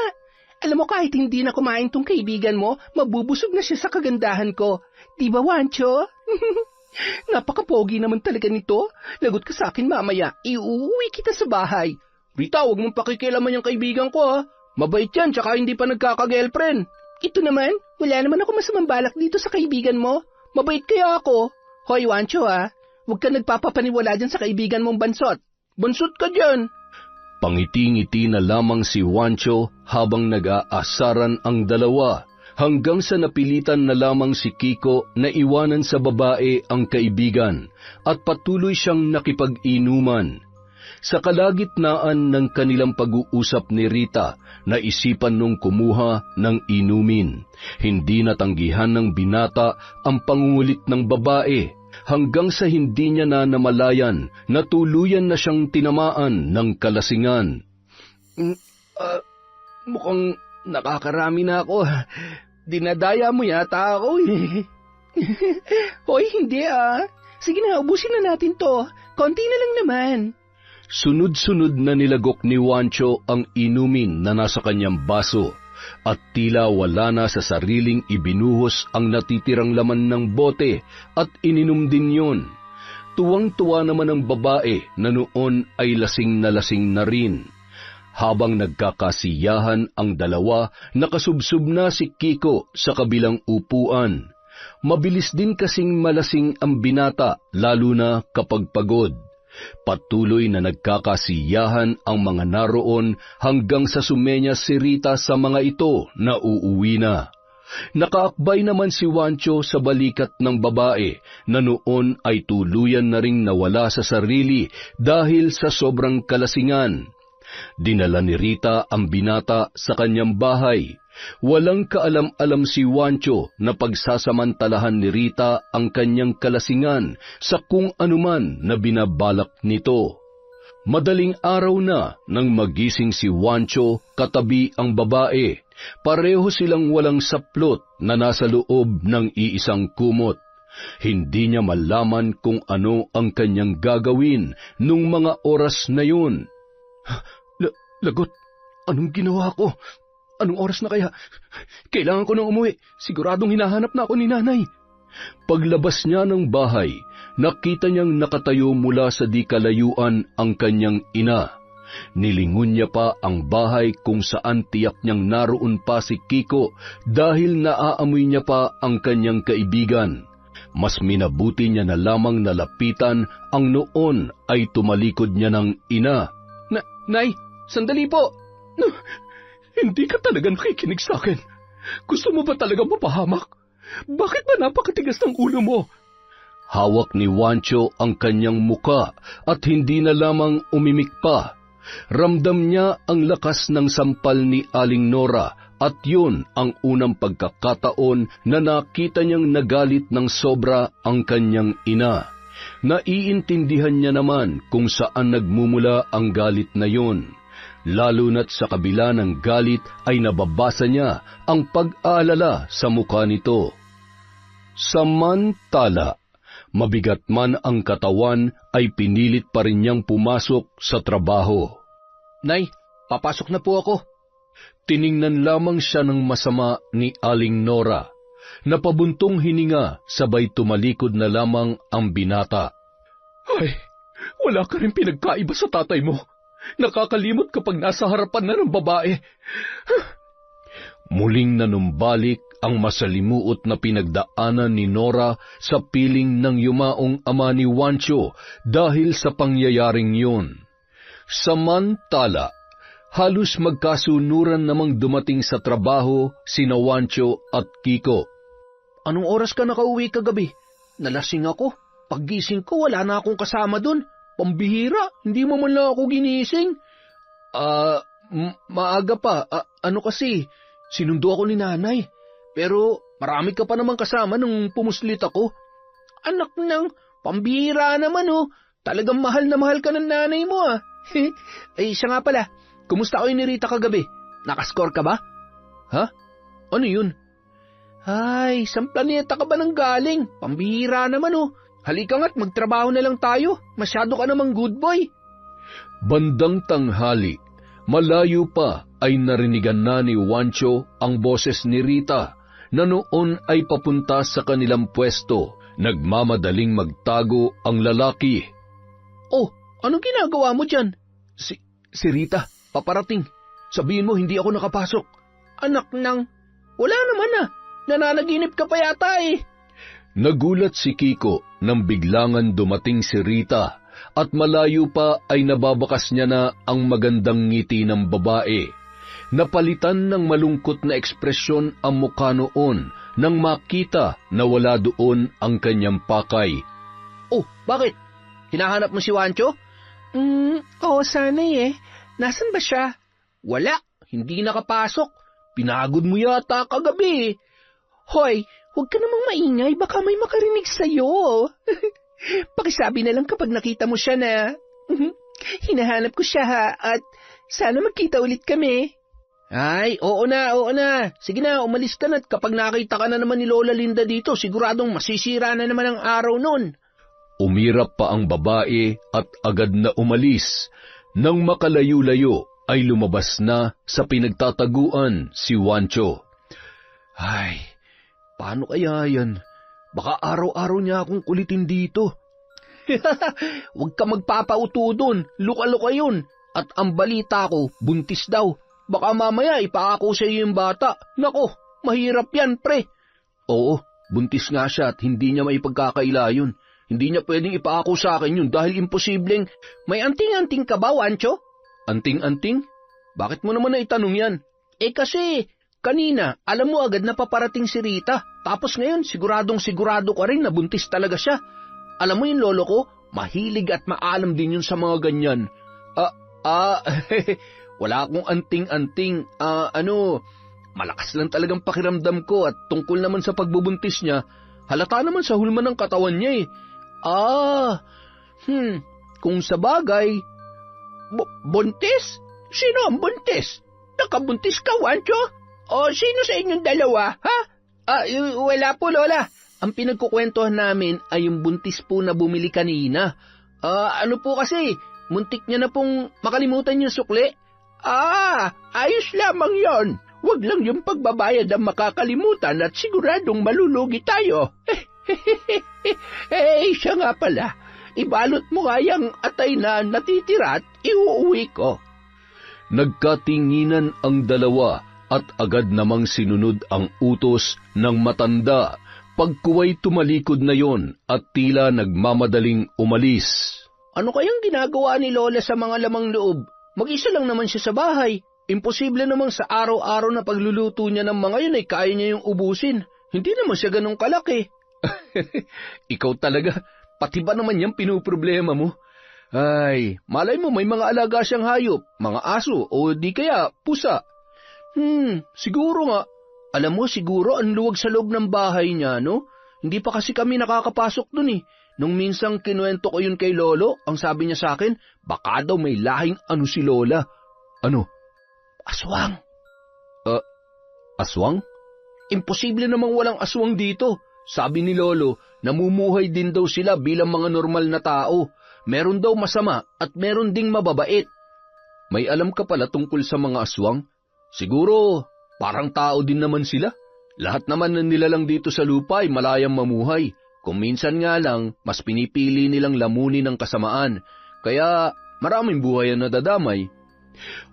Alam mo kahit hindi na kumain tong kaibigan mo, mabubusog na siya sa kagandahan ko. Di ba, Wancho? Napaka-pogi naman talaga nito. Lagot ka sa akin mamaya. Iuwi kita sa bahay. Rita, huwag mong pakikialaman yung kaibigan ko ha. Mabait yan, tsaka hindi pa nagkaka-girlfriend. Ito naman, wala naman ako masamang balak dito sa kaibigan mo. Mabait kaya ako. Hoy, Wancho ha, huwag ka nagpapapaniwala dyan sa kaibigan mong bansot. Bansot ka dyan. Pangiti-ngiti na lamang si Wancho habang nag-aasaran ang dalawa, hanggang sa napilitan na lamang si Kiko na iwanan sa babae ang kaibigan at patuloy siyang nakipag-inuman. Sa kalagitnaan ng kanilang pag-uusap ni Rita, naisipan nung kumuha ng inumin. Hindi natanggihan ng binata ang pangungulit ng babae, hanggang sa hindi niya na namalayan na tuluyan na siyang tinamaan ng kalasingan. Mukhang nakakarami na ako. Dinadaya mo yata ako eh. Hoy, hindi ah. Sige na, ubusin na natin to. Konti na lang naman. Sunod-sunod na nilagok ni Wancho ang inumin na nasa kanyang baso, at tila wala na sa sariling ibinuhos ang natitirang laman ng bote at ininom din yun. Tuwang-tuwa naman ang babae na noon ay lasing na rin. Habang nagkakasiyahan ang dalawa, nakasubsob na si Kiko sa kabilang upuan. Mabilis din kasing malasing ang binata, lalo na kapag pagod. Patuloy na nagkakasiyahan ang mga naroon hanggang sa sumenya si Rita sa mga ito na uuwi na. Nakaakbay naman si Wancho sa balikat ng babae na noon ay tuluyan na ring nawala sa sarili dahil sa sobrang kalasingan. Dinala ni Rita ang binata sa kanyang bahay. Walang kaalam-alam si Wancho na pagsasamantalahan ni Rita ang kanyang kalasingan sa kung anuman na binabalak nito. Madaling araw na nang magising si Wancho katabi ang babae. Pareho silang walang saplot na nasa loob ng iisang kumot. Hindi niya malaman kung ano ang kanyang gagawin nung mga oras na yun. Lagot, anong ginawa ko? Anong oras na kaya? Kailangan ko nang umuwi. Siguradong hinahanap na ako ni nanay. Paglabas niya ng bahay, nakita niyang nakatayo mula sa di kalayuan ang kanyang ina. Nilingon niya pa ang bahay kung saan tiyak niyang naroon pa si Kiko dahil naaamoy niya pa ang kanyang kaibigan. Mas minabuti niya na lamang nalapitan ang noon ay tumalikod niya ng ina. Nay, sandali po. Hindi ka talaga nakikinig sa akin. Gusto mo ba talaga mapahamak? Bakit ba napakatigas ng ulo mo? Hawak ni Wancho ang kanyang muka at hindi na lamang umimik pa. Ramdam niya ang lakas ng sampal ni Aling Nora at yun ang unang pagkakataon na nakita niyang nagalit ng sobra ang kanyang ina. Naiintindihan niya naman kung saan nagmumula ang galit na yun. Lalo na't sa kabila ng galit ay nababasa niya ang pag-aalala sa mukha nito. Samantala, mabigat man ang katawan ay pinilit pa rin niyang pumasok sa trabaho. Nay, papasok na po ako. Tiningnan lamang siya ng masama ni Aling Nora. Napabuntong hininga, sabay tumalikod na lamang ang binata. Ay, wala ka rin pinagkaiba sa tatay mo. Nakakalimot kapag nasa harapan na ng babae. Muling nanumbalik ang masalimuot na pinagdaanan ni Nora sa piling ng yumaong ama ni Wancho dahil sa pangyayaring yun. Samantala, halos magkasunuran namang dumating sa trabaho sina Wancho at Kiko. Anong oras ka nakauwi kagabi? Nalasing ako. Paggising ko, wala na akong kasama dun. Pambihira, hindi mo man lang ako ginising. Maaga pa. Ano kasi, sinundo ako ni nanay. Pero marami ka pa naman kasama nung pumuslit ako. Anak ng, pambihira naman oh. Talagang mahal na mahal ka ng nanay mo ah. Ay, siya nga pala. Kumusta kayo ni Rita kagabi? Nakascore ka ba? Ha? Ano yun? Ay, saan planeta ka ba nang galing? Pambihira naman oh. Halika nga't magtrabaho na lang tayo. Masyado ka namang good boy. Bandang tanghali, malayo pa ay narinigan na ni Wancho ang boses ni Rita na noon ay papunta sa kanilang pwesto Nagmamadaling magtago ang lalaki. Oh, anong ginagawa mo dyan? Si Rita, paparating. Sabihin mo hindi ako nakapasok. Anak nang, wala naman ah. Nananaginip ka pa yata eh. Nagulat si Kiko nang biglangan dumating si Rita at malayo pa ay nababakas niya na ang magandang ngiti ng babae. Napalitan ng malungkot na ekspresyon ang mukha noon nang makita na wala doon ang kanyang pakay. Oh, bakit? Hinahanap mo si Wancho? Oo, sanay eh. Nasaan ba siya? Wala, hindi nakapasok. Pinagod mo yata kagabi. Hoy, huwag ka namang maingay, baka may makarinig sa'yo. Pakisabi na lang kapag nakita mo siya na, hinahanap ko siya ha, at sana magkita ulit kami. Ay, oo na. Sige na, umalis ka na, at kapag nakita ka na naman ni Lola Linda dito, siguradong masisira na naman ang araw nun. Umirap pa ang babae at agad na umalis. Nang makalayo-layo ay lumabas na sa pinagtataguan si Wancho. Ay, paano kaya yan? Baka araw-araw niya akong kulitin dito. Huwag ka magpapauto dun, luka-luka yun. At ang balita ko, buntis daw. Baka mamaya ipaako sa iyo yung bata. Nako, mahirap yan, pre. Oo, buntis nga siya at hindi niya maipagkakaila yun. Hindi niya pwedeng ipaako sa akin yun dahil imposibleng, may anting-anting ka ba, Wancho? Anting-anting? Bakit mo naman na itanong yan? Eh kasi, kanina, alam mo agad na paparating si Rita. Tapos ngayon, siguradong-sigurado ka rin na buntis talaga siya. Alam mo yung lolo ko, mahilig at maalam din yun sa mga ganyan. Wala akong anting-anting. Malakas lang talagang pakiramdam ko at tungkol naman sa pagbubuntis niya, halata naman sa hulma ng katawan niya eh. Kung sa bagay, buntis? Sino ang buntis? Nakabuntis ka, Wancho? O sino sa inyong dalawa, ha? Wala po, Lola. Ang pinagkukwentuhan namin ay yung buntis po na bumili kanina. Ano po kasi, muntik niya na pong makalimutan yung sukli. Ayos lamang yon. Huwag lang yung pagbabayad ang makakalimutan at siguradong malulugi tayo. Siya nga pala. Ibalot mo nga yung atay na natitira at iuuwi ko. Nagkatinginan ang dalawa at agad namang sinunod ang utos ng matanda. Pagkuway tumalikod na yon at tila nagmamadaling umalis. Ano kayang ginagawa ni Lola sa mga lamang loob? Mag-isa lang naman siya sa bahay. Imposible namang sa araw-araw na pagluluto niya ng mga yun ay kaya niya yung ubusin. Hindi naman siya ganun kalaki. Ikaw talaga, pati ba naman yung pinuproblema mo? Ay, malay mo may mga alaga siyang hayop, mga aso o di kaya pusa. Siguro nga. Alam mo, siguro ang luwag sa loob ng bahay niya, no? Hindi pa kasi kami nakakapasok dun eh. Nung minsang kinuwento ko yun kay Lolo, ang sabi niya sa akin, baka daw may lahing ano si Lola. Ano? Aswang. Aswang? Imposible namang walang aswang dito. Sabi ni Lolo, namumuhay din daw sila bilang mga normal na tao. Meron daw masama at meron ding mababait. May alam ka pala tungkol sa mga aswang? Siguro, parang tao din naman sila. Lahat naman na nilalang dito sa lupa ay malayang mamuhay. Kung minsan nga lang, mas pinipili nilang lamunin ng kasamaan. Kaya maraming buhay ang nadadamay.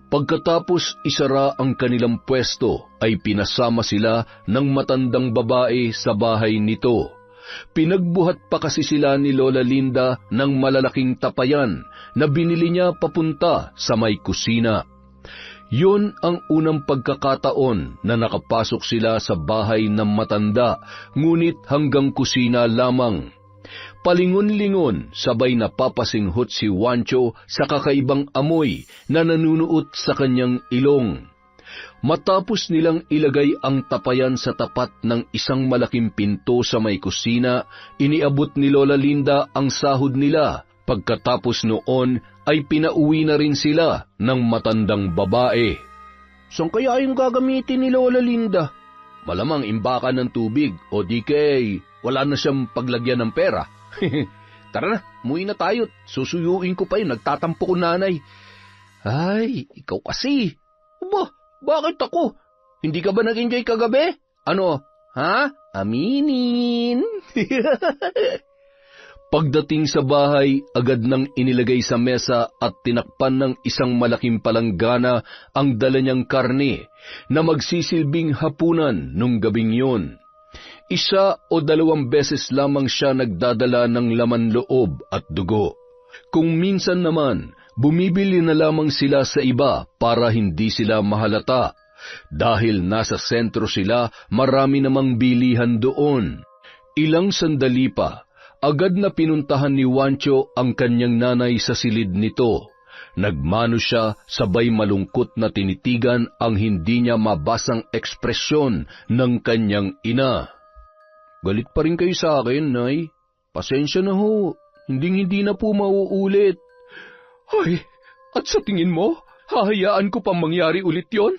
Pagkatapos isara ang kanilang pwesto, ay pinasama sila ng matandang babae sa bahay nito. Pinagbuhat pa kasi sila ni Lola Linda ng malalaking tapayan na binili niya papunta sa may kusina. Yun ang unang pagkakataon na nakapasok sila sa bahay ng matanda, ngunit hanggang kusina lamang. Palingon-lingon, sabay napapasinghot si Wancho sa kakaibang amoy na nanunuot sa kanyang ilong. Matapos nilang ilagay ang tapayan sa tapat ng isang malaking pinto sa may kusina, iniabot ni Lola Linda ang sahod nila. Pagkatapos noon ay pinauwi na rin sila ng matandang babae. Saan kaya yung gagamitin ni Lola Linda? Malamang imbakan ng tubig o di kay wala na siyang paglagyan ng pera. Tara na, umuwi na tayo. Susuyuin ko pa yun, nagtatampo ko nanay. Ay, ikaw kasi. Bakit ako? Hindi ka ba nag-enjoy kagabi? Ano? Ha? aminin. Pagdating sa bahay, agad nang inilagay sa mesa at tinakpan ng isang malaking palanggana ang dala niyang karne na magsisilbing hapunan nung gabing yun. 1 o 2 beses lamang siya nagdadala ng laman loob at dugo. Kung minsan naman, bumibili na lamang sila sa iba para hindi sila mahalata. Dahil nasa sentro sila, marami namang bilihan doon. Ilang sandali pa, agad na pinuntahan ni Juancho ang kanyang nanay sa silid nito. Nagmano siya, sabay malungkot na tinitigan ang hindi niya mabasang ekspresyon ng kanyang ina. Galit pa rin kayo sa akin, Nay. Pasensya na ho, hindi na po mauulit. Ay, at sa tingin mo, hahayaan ko pang mangyari ulit yon?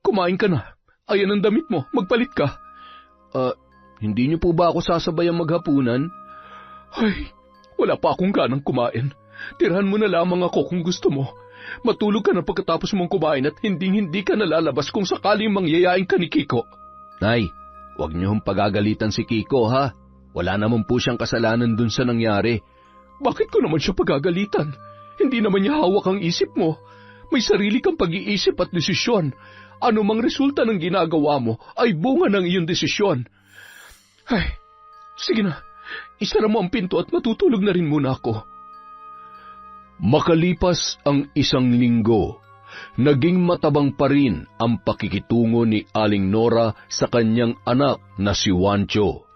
Kumain ka na. Ayan ang damit mo, magpalit ka. Hindi niyo po ba ako sasabayang maghapunan? Ay, wala pa akong ganang kumain. Tirahan mo na lamang ako kung gusto mo. Matulog ka na pagkatapos mong kumain at hindi ka nalalabas kung sakaling mangyayain ka ni Kiko. Nay, huwag niyong pagagalitan si Kiko, ha? Wala naman po siyang kasalanan dun sa nangyari. Bakit ko naman siya pagagalitan? Hindi naman niya hawak ang isip mo. May sarili kang pag-iisip at desisyon. Ano mang resulta ng ginagawa mo ay bunga ng iyong desisyon. Ay, sige na. Isara mo ang pinto at matutulog na rin muna ako. Makalipas ang 1 linggo, naging matabang pa rin ang pakikitungo ni Aling Nora sa kanyang anak na si Juancho.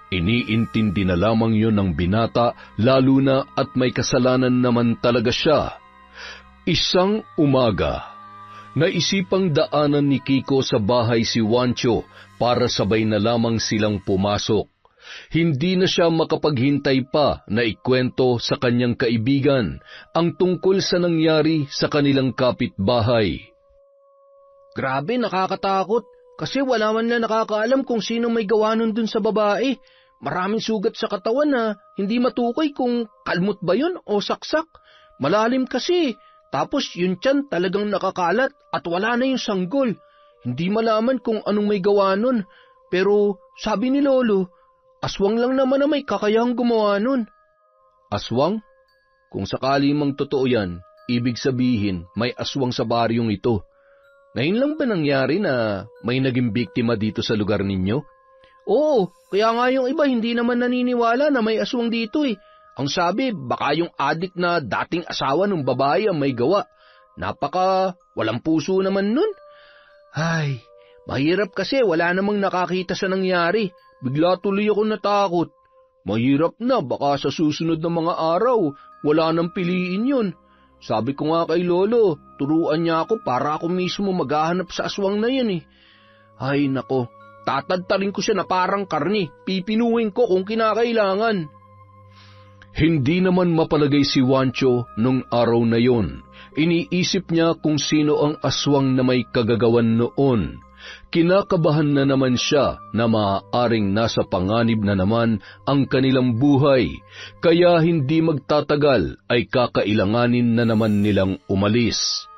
Iniintindi na lamang yon ng binata, lalo na at may kasalanan naman talaga siya. Isang umaga, naisipang daanan ni Kiko sa bahay si Juancho para sabay na lamang silang pumasok. Hindi na siya makapaghintay pa na ikwento sa kanyang kaibigan ang tungkol sa nangyari sa kanilang kapitbahay. Grabe, nakakatakot. Kasi wala man na nakakaalam kung sino may gawa nun dun sa babae. Maraming sugat sa katawan na hindi matukoy kung kalmot ba yun o saksak. Malalim kasi. Tapos yung tiyan talagang nakakalat at wala na yung sanggol. Hindi malaman kung anong may gawa nun. Pero sabi ni Lolo, aswang lang naman na may kakayahang gumawa nun. Aswang? Kung sakali mang totoo yan, ibig sabihin may aswang sa baryong ito. Ngayon lang ba nangyari na may naging biktima dito sa lugar ninyo? Oo, kaya nga yung iba hindi naman naniniwala na may aswang dito eh. Ang sabi, baka yung adik na dating asawa ng babae ang may gawa. Napaka walang puso naman nun. Ay, mahirap kasi wala namang nakakita sa nangyari. Bigla tuloy ako natakot. Mahirap na, baka sa susunod na mga araw, wala nang piliin yun. Sabi ko nga kay Lolo, turuan niya ako para ako mismo maghahanap sa aswang na yan eh. Ay nako, tatadtarin ko siya na parang karni, pipinuhin ko kung kinakailangan. Hindi naman mapalagay si Juancho nung araw na yon. Iniisip niya kung sino ang aswang na may kagagawan noon. Kinakabahan na naman siya na maaaring nasa panganib na naman ang kanilang buhay, kaya hindi magtatagal ay kakailanganin na naman nilang umalis.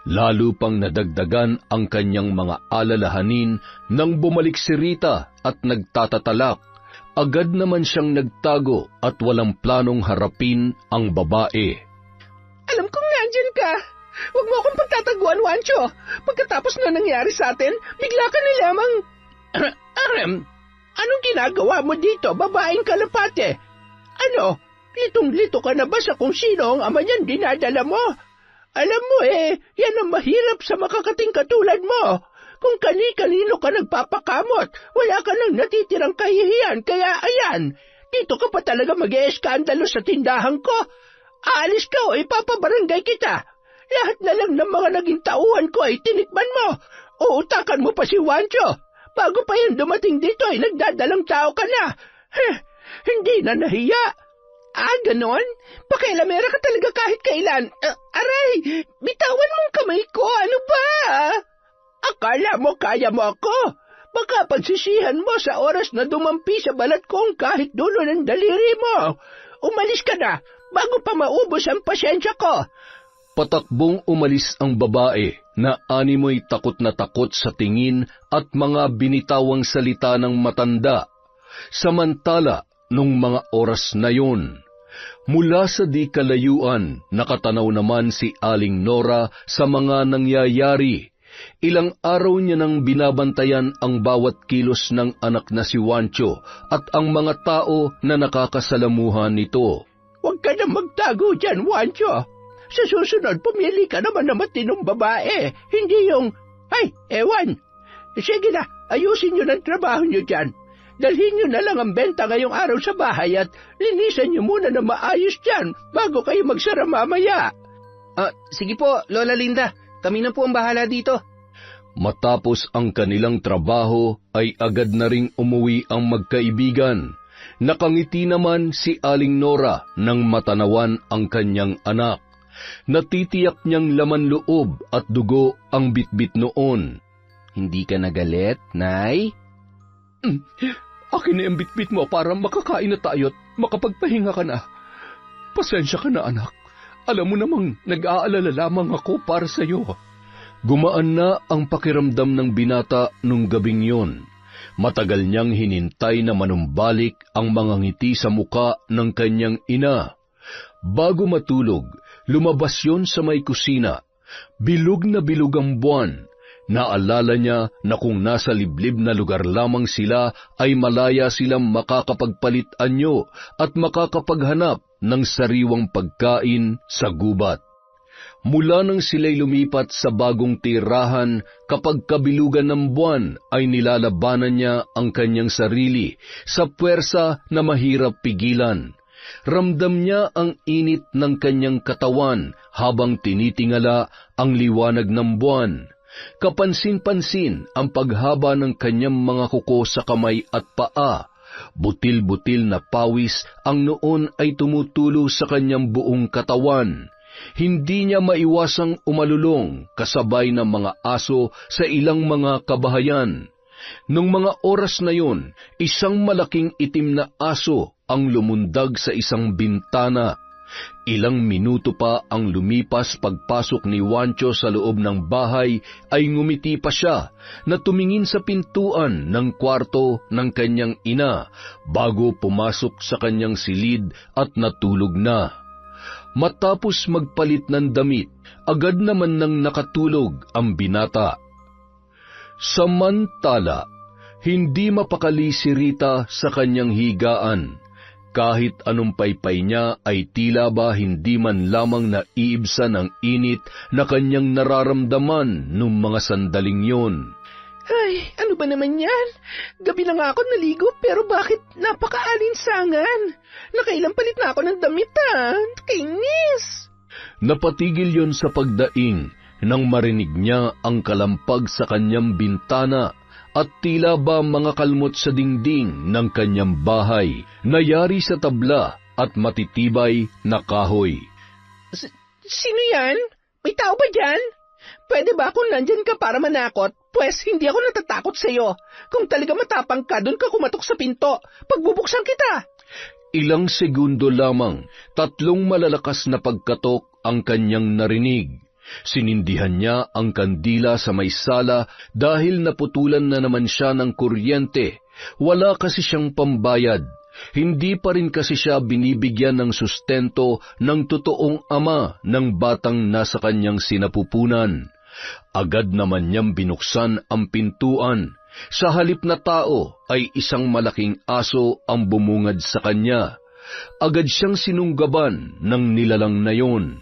Lalo pang nadagdagan ang kanyang mga alalahanin nang bumalik si Rita at nagtatatalak. Agad naman siyang nagtago at walang planong harapin ang babae. Alam kong nandyan ka. Huwag mo akong pagtataguan, Juancho. Pagkatapos na nangyari sa atin, bigla ka na lamang... Anong ginagawa mo dito, babaeng kalapate? Ano, litong-lito ka na ba sa kung sino ang ama niyan dinadala mo? Alam mo yan ang mahirap sa makakating katulad mo. Kung kani-kanino ka nagpapakamot, wala ka nang natitirang kahihiyan, kaya ayan, dito ka pa talaga mag-e-eskandalo sa tindahan ko. Aalis ka o ipapabarangay kita. Lahat na lang ng mga naging tauhan ko ay tinikman mo. Uutakan mo pa si Juancho. Bago pa yan dumating dito ay nagdadalang tao ka na. Hindi na nahiya. Ganon? Pakailamera ka talaga kahit kailan. Aray, bitawan mong kamay ko. Ano ba? Akala mo kaya mo ako? Baka pagsisihan mo sa oras na dumampi sa balat kong kahit dulo ng daliri mo. Umalis ka na bago pa maubos ang pasyensya ko. Patakbong umalis ang babae na animoy takot na takot sa tingin at mga binitawang salita ng matanda. Samantala, nung mga oras na yun, mula sa di kalayuan, nakatanaw naman si Aling Nora sa mga nangyayari. Ilang araw niya nang binabantayan ang bawat kilos ng anak na si Juancho at ang mga tao na nakakasalamuhan nito. Huwag ka na magtago dyan, Juancho. Sa susunod, pumili ka naman na matinong babae. Hindi yung, ay, ewan. Sige na, ayusin nyo ng trabaho nyo dyan. Dalhin nyo na lang ang benta ngayong araw sa bahay at linisan nyo muna na maayos dyan bago kayo magsara mamaya. Sige po, Lola Linda. Kami na po ang bahala dito. Matapos ang kanilang trabaho ay agad na ring umuwi ang magkaibigan. Nakangiti naman si Aling Nora nang matanawan ang kanyang anak. Natitiyak niyang laman loob at dugo ang bitbit noon. Hindi ka nagalit, Nay? Akin na yung bitbit mo para makakain na tayo at makapagpahinga ka na. Pasensya ka na, anak. Alam mo namang nag-aalala lamang ako para sa iyo. Gumaan na ang pakiramdam ng binata nung gabing yon. Matagal niyang hinintay na manumbalik ang mga ngiti sa muka ng kanyang ina. Bago matulog, lumabas yon sa may kusina. Bilog na bilog ang buwan. Naalala niya na kung nasa liblib na lugar lamang sila ay malaya silang makakapagpalit anyo at makakapaghanap ng sariwang pagkain sa gubat. Mula nang sila'y lumipat sa bagong tirahan, kapag kabilugan ng buwan ay nilalabanan niya ang kanyang sarili sa puwersa na mahirap pigilan. Ramdam niya ang init ng kanyang katawan habang tinitingala ang liwanag ng buwan. Kapansin-pansin ang paghaba ng kanyang mga kuko sa kamay at paa. Butil-butil na pawis ang noon ay tumutulo sa kanyang buong katawan. Hindi niya maiwasang umalulong kasabay ng mga aso sa ilang mga kabahayan. Nung mga oras na yun, isang malaking itim na aso ang lumundag sa isang bintana. Ilang minuto pa ang lumipas pagpasok ni Juancho sa loob ng bahay ay ngumiti pa siya na tumingin sa pintuan ng kwarto ng kanyang ina bago pumasok sa kanyang silid at natulog na. Matapos magpalit ng damit, agad naman nang nakatulog ang binata. Samantala, hindi mapakali si Rita sa kanyang higaan. Kahit anong paypay niya ay tila ba hindi man lamang naiibsan ng init na kanyang nararamdaman nung mga sandaling yon. Ay, ano ba naman yan? Gabi na nga ako naligo pero bakit napaka-alinsangan? Nakailang palit na ako ng damit Kainis! Napatigil yon sa pagdaing nang marinig niya ang kalampag sa kanyang bintana at tila ba mga kalmot sa dingding ng kanyang bahay, nayari sa tabla at matitibay na kahoy. Sino yan? May tao ba dyan? Pwede ba kung nandyan ka para manakot? Pwes, hindi ako natatakot sa'yo. Kung talaga matapang ka, doon ka kumatok sa pinto. Pagbubuksan kita. Ilang segundo lamang, 3 malalakas na pagkatok ang kanyang narinig. Sinindihan niya ang kandila sa may sala dahil naputulan na naman siya ng kuryente. Wala kasi siyang pambayad. Hindi pa rin kasi siya binibigyan ng sustento ng totoong ama ng batang nasa kanyang sinapupunan. Agad naman niyang binuksan ang pintuan. Sa halip na tao ay isang malaking aso ang bumungad sa kanya. Agad siyang sinunggaban ng nilalang na yon.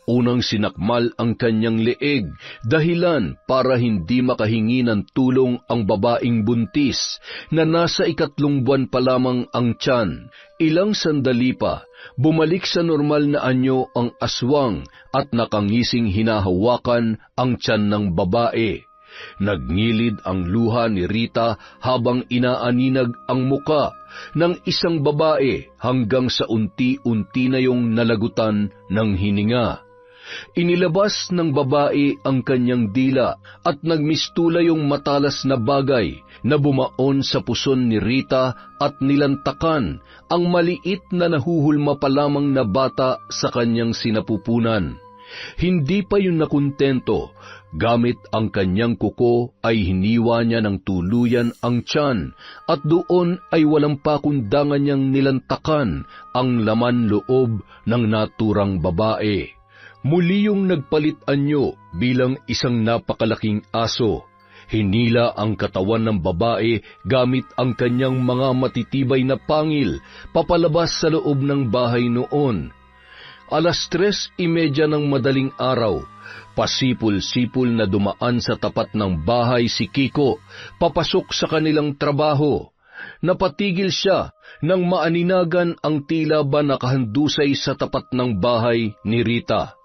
Unang sinakmal ang kanyang leeg, dahilan para hindi makahingi ng tulong ang babaeng buntis na nasa 3 buwan pa lamang ang tiyan. Ilang sandali pa, bumalik sa normal na anyo ang aswang at nakangising hinahawakan ang tiyan ng babae. Nagngilid ang luha ni Rita habang inaaninag ang muka ng isang babae hanggang sa unti-unti na yung nalagutan ng hininga. Inilabas ng babae ang kanyang dila at nagmistula yung matalas na bagay na bumaon sa puson ni Rita at nilantakan ang maliit na nahuhulma pa lamang na bata sa kanyang sinapupunan. Hindi pa yun nakuntento, Gamit ang kanyang kuko ay hiniwa niya ng tuluyan ang tiyan at doon ay walang pakundangan niyang nilantakan ang laman loob ng naturang babae. Muli yung nagpalit anyo bilang isang napakalaking aso. Hinila ang katawan ng babae gamit ang kanyang mga matitibay na pangil papalabas sa loob ng bahay noon. 3:30 ng madaling araw, pasipul-sipul na dumaan sa tapat ng bahay si Kiko, papasok sa kanilang trabaho. Napatigil siya nang maaninagan ang tila ba nakahandusay sa tapat ng bahay ni Rita.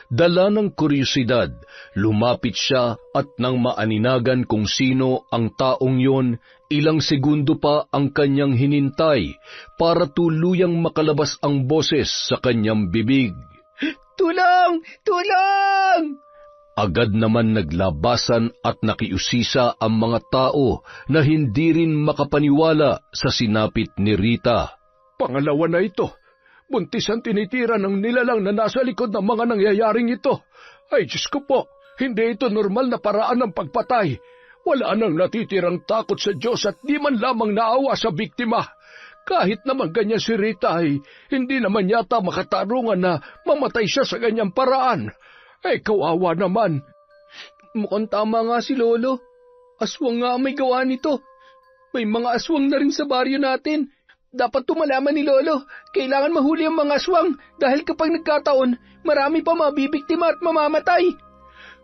Dala ng kuryosidad, lumapit siya at nang maaninagan kung sino ang taong yon, ilang segundo pa ang kanyang hinintay para tuluyang makalabas ang boses sa kanyang bibig. Tulong! Tulong! Agad naman naglabasan at nakiusisa ang mga tao na hindi rin makapaniwala sa sinapit ni Rita. Pangalawa na ito. Buntis ang tinitira ng nilalang na nasa likod ng mga nangyayaring ito. Ay, Diyos ko po, hindi ito normal na paraan ng pagpatay. Wala nang natitirang takot sa Diyos at di man lamang naawa sa biktima. Kahit naman ganyan si Rita ay hindi naman yata makatarungan na mamatay siya sa ganyang paraan. Ay, kawawa naman. Mukhang tama nga si Lolo. Aswang nga ang may gawa nito. May mga aswang na rin sa baryo natin. Dapat tumalaman ni Lolo. Kailangan mahuli ang mga aswang dahil kapag nagkataon, marami pa mabibiktima at mamamatay.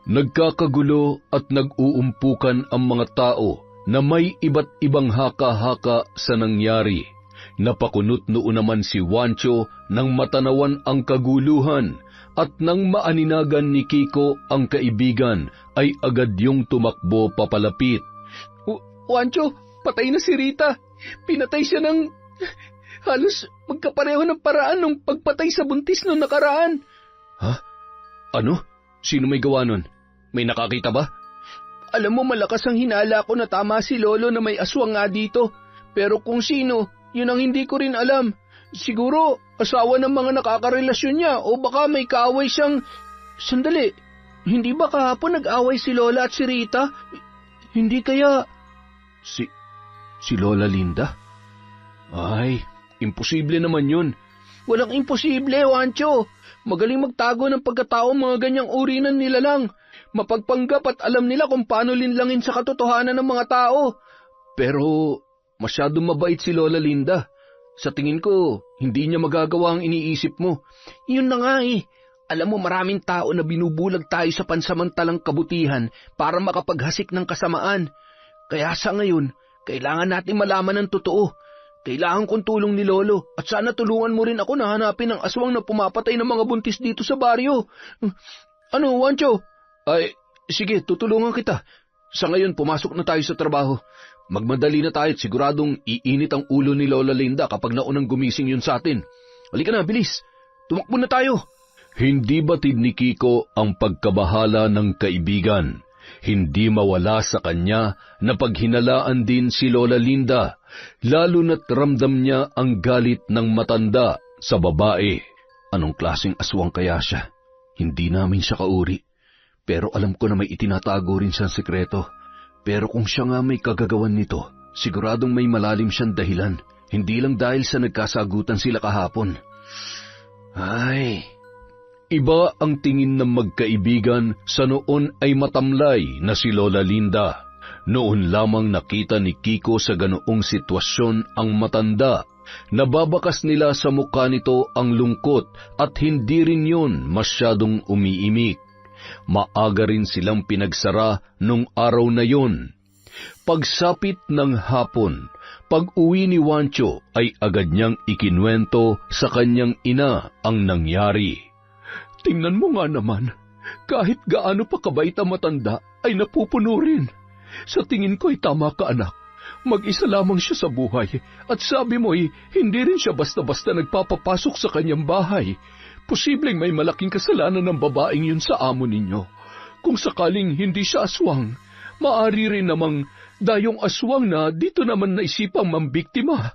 Nagkakagulo at nag-uumpukan ang mga tao na may iba't ibang haka-haka sa nangyari. Napakunot noon naman si Juancho nang matanawan ang kaguluhan at nang maaninagan ni Kiko ang kaibigan ay agad yung tumakbo papalapit. Juancho, patay na si Rita. Pinatay siya ng halos magkapareho ng paraan ng pagpatay sa buntis noong nakaraan. Ha? Ano? Sino may gawa nun? May nakakita ba? Alam mo, malakas ang hinala ko na tama si Lolo na may aswang nga dito. Pero kung sino, yun ang hindi ko rin alam. Siguro, asawa ng mga nakakarelasyon niya o baka may kaaway siyang... Sandali, hindi ba kahapon nag-away si Lola at si Rita? Hindi kaya... Si Lola Linda? Ay, imposible naman yun. Walang imposible, Juancho. Magaling magtago ng pagkatao mga ganyang uri ng nilalang. Mapagpanggap at alam nila kung paano linlangin sa katotohanan ng mga tao. Pero masyadong mabait si Lola Linda. Sa tingin ko, hindi niya magagawa ang iniisip mo. Yun na nga eh. Alam mo, maraming tao na binubulag tayo sa pansamantalang kabutihan para makapaghasik ng kasamaan. Kaya sa ngayon, kailangan natin malaman ang totoo. Kailangan kong tulong ni Lolo at sana tulungan mo rin ako na hanapin ang aswang na pumapatay ng mga buntis dito sa baryo. Ano, Juancho? Ay, sige, tutulungan kita. Sa ngayon, pumasok na tayo sa trabaho. Magmadali na tayo at siguradong iinit ang ulo ni Lola Linda kapag naunang gumising yun sa atin. Halika na, bilis. Tumakbo na tayo. Hindi batid ni Kiko ang pagkabahala ng kaibigan. Hindi mawala sa kanya na paghinalaan din si Lola Linda, lalo na't ramdam niya ang galit ng matanda sa babae. Anong klaseng aswang kaya siya? Hindi namin siya kauri. Pero alam ko na may itinatago rin siyang sekreto. Pero kung siya nga may kagagawan nito, siguradong may malalim siyang dahilan. Hindi lang dahil sa nagkasagutan sila kahapon. Ay... Iba ang tingin ng magkaibigan sa noon ay matamlay na si Lola Linda. Noon lamang nakita ni Kiko sa ganoong sitwasyon ang matanda. Nababakas nila sa mukha nito ang lungkot at hindi rin yun masyadong umiimik. Maaga rin silang pinagsara nung araw na yun. Pagsapit ng hapon, pag-uwi ni Juancho ay agad niyang ikinwento sa kanyang ina ang nangyari. Tingnan mo nga naman, kahit gaano pa kabait ang matanda, ay napupuno rin. Sa tingin ko ay tama ka, anak. Mag-isa lamang siya sa buhay, at sabi mo ay hindi rin siya basta-basta nagpapapasok sa kanyang bahay. Posibleng may malaking kasalanan ng babaeng yun sa amo ninyo. Kung sakaling hindi siya aswang, maari rin namang dayong aswang na dito naman naisipang mambiktima.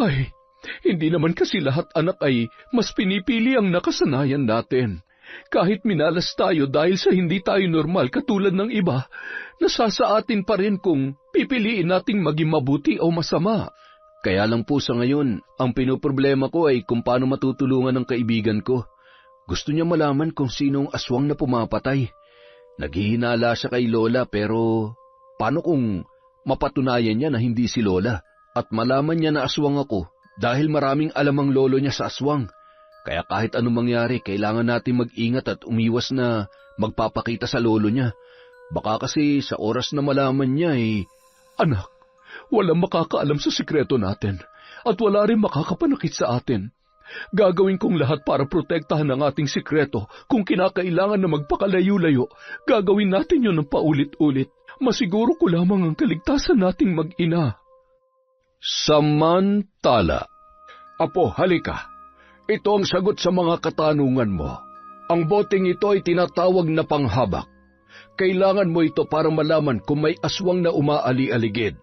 Ay... Hindi naman kasi lahat anak ay mas pinipili ang nakasanayan natin. Kahit minalas tayo dahil sa hindi tayo normal katulad ng iba, nasasa atin pa rin kung pipiliin nating maging mabuti o masama. Kaya lang po sa ngayon, ang pinoproblema ko ay kung paano matutulungan ng kaibigan ko. Gusto niya malaman kung sinong aswang na pumapatay. Naghihinala siya kay Lola pero paano kung mapatunayan niya na hindi si Lola at malaman niya na aswang ako dahil maraming alam ang lolo niya sa aswang. Kaya kahit anong mangyari, kailangan natin mag-ingat at umiwas na magpapakita sa lolo niya. Baka kasi sa oras na malaman niya Anak, walang makakaalam sa sikreto natin at wala rin makakapanakit sa atin. Gagawin kong lahat para protektahan ang ating sikreto. Kung kinakailangan na magpakalayo-layo, gagawin natin yun ng paulit-ulit. Masiguro ko lamang ang kaligtasan nating mag-ina. Samantala. Apo, halika. Ito ang sagot sa mga katanungan mo. Ang boteng ito ay tinatawag na panghabak. Kailangan mo ito para malaman kung may aswang na umaali-aligid.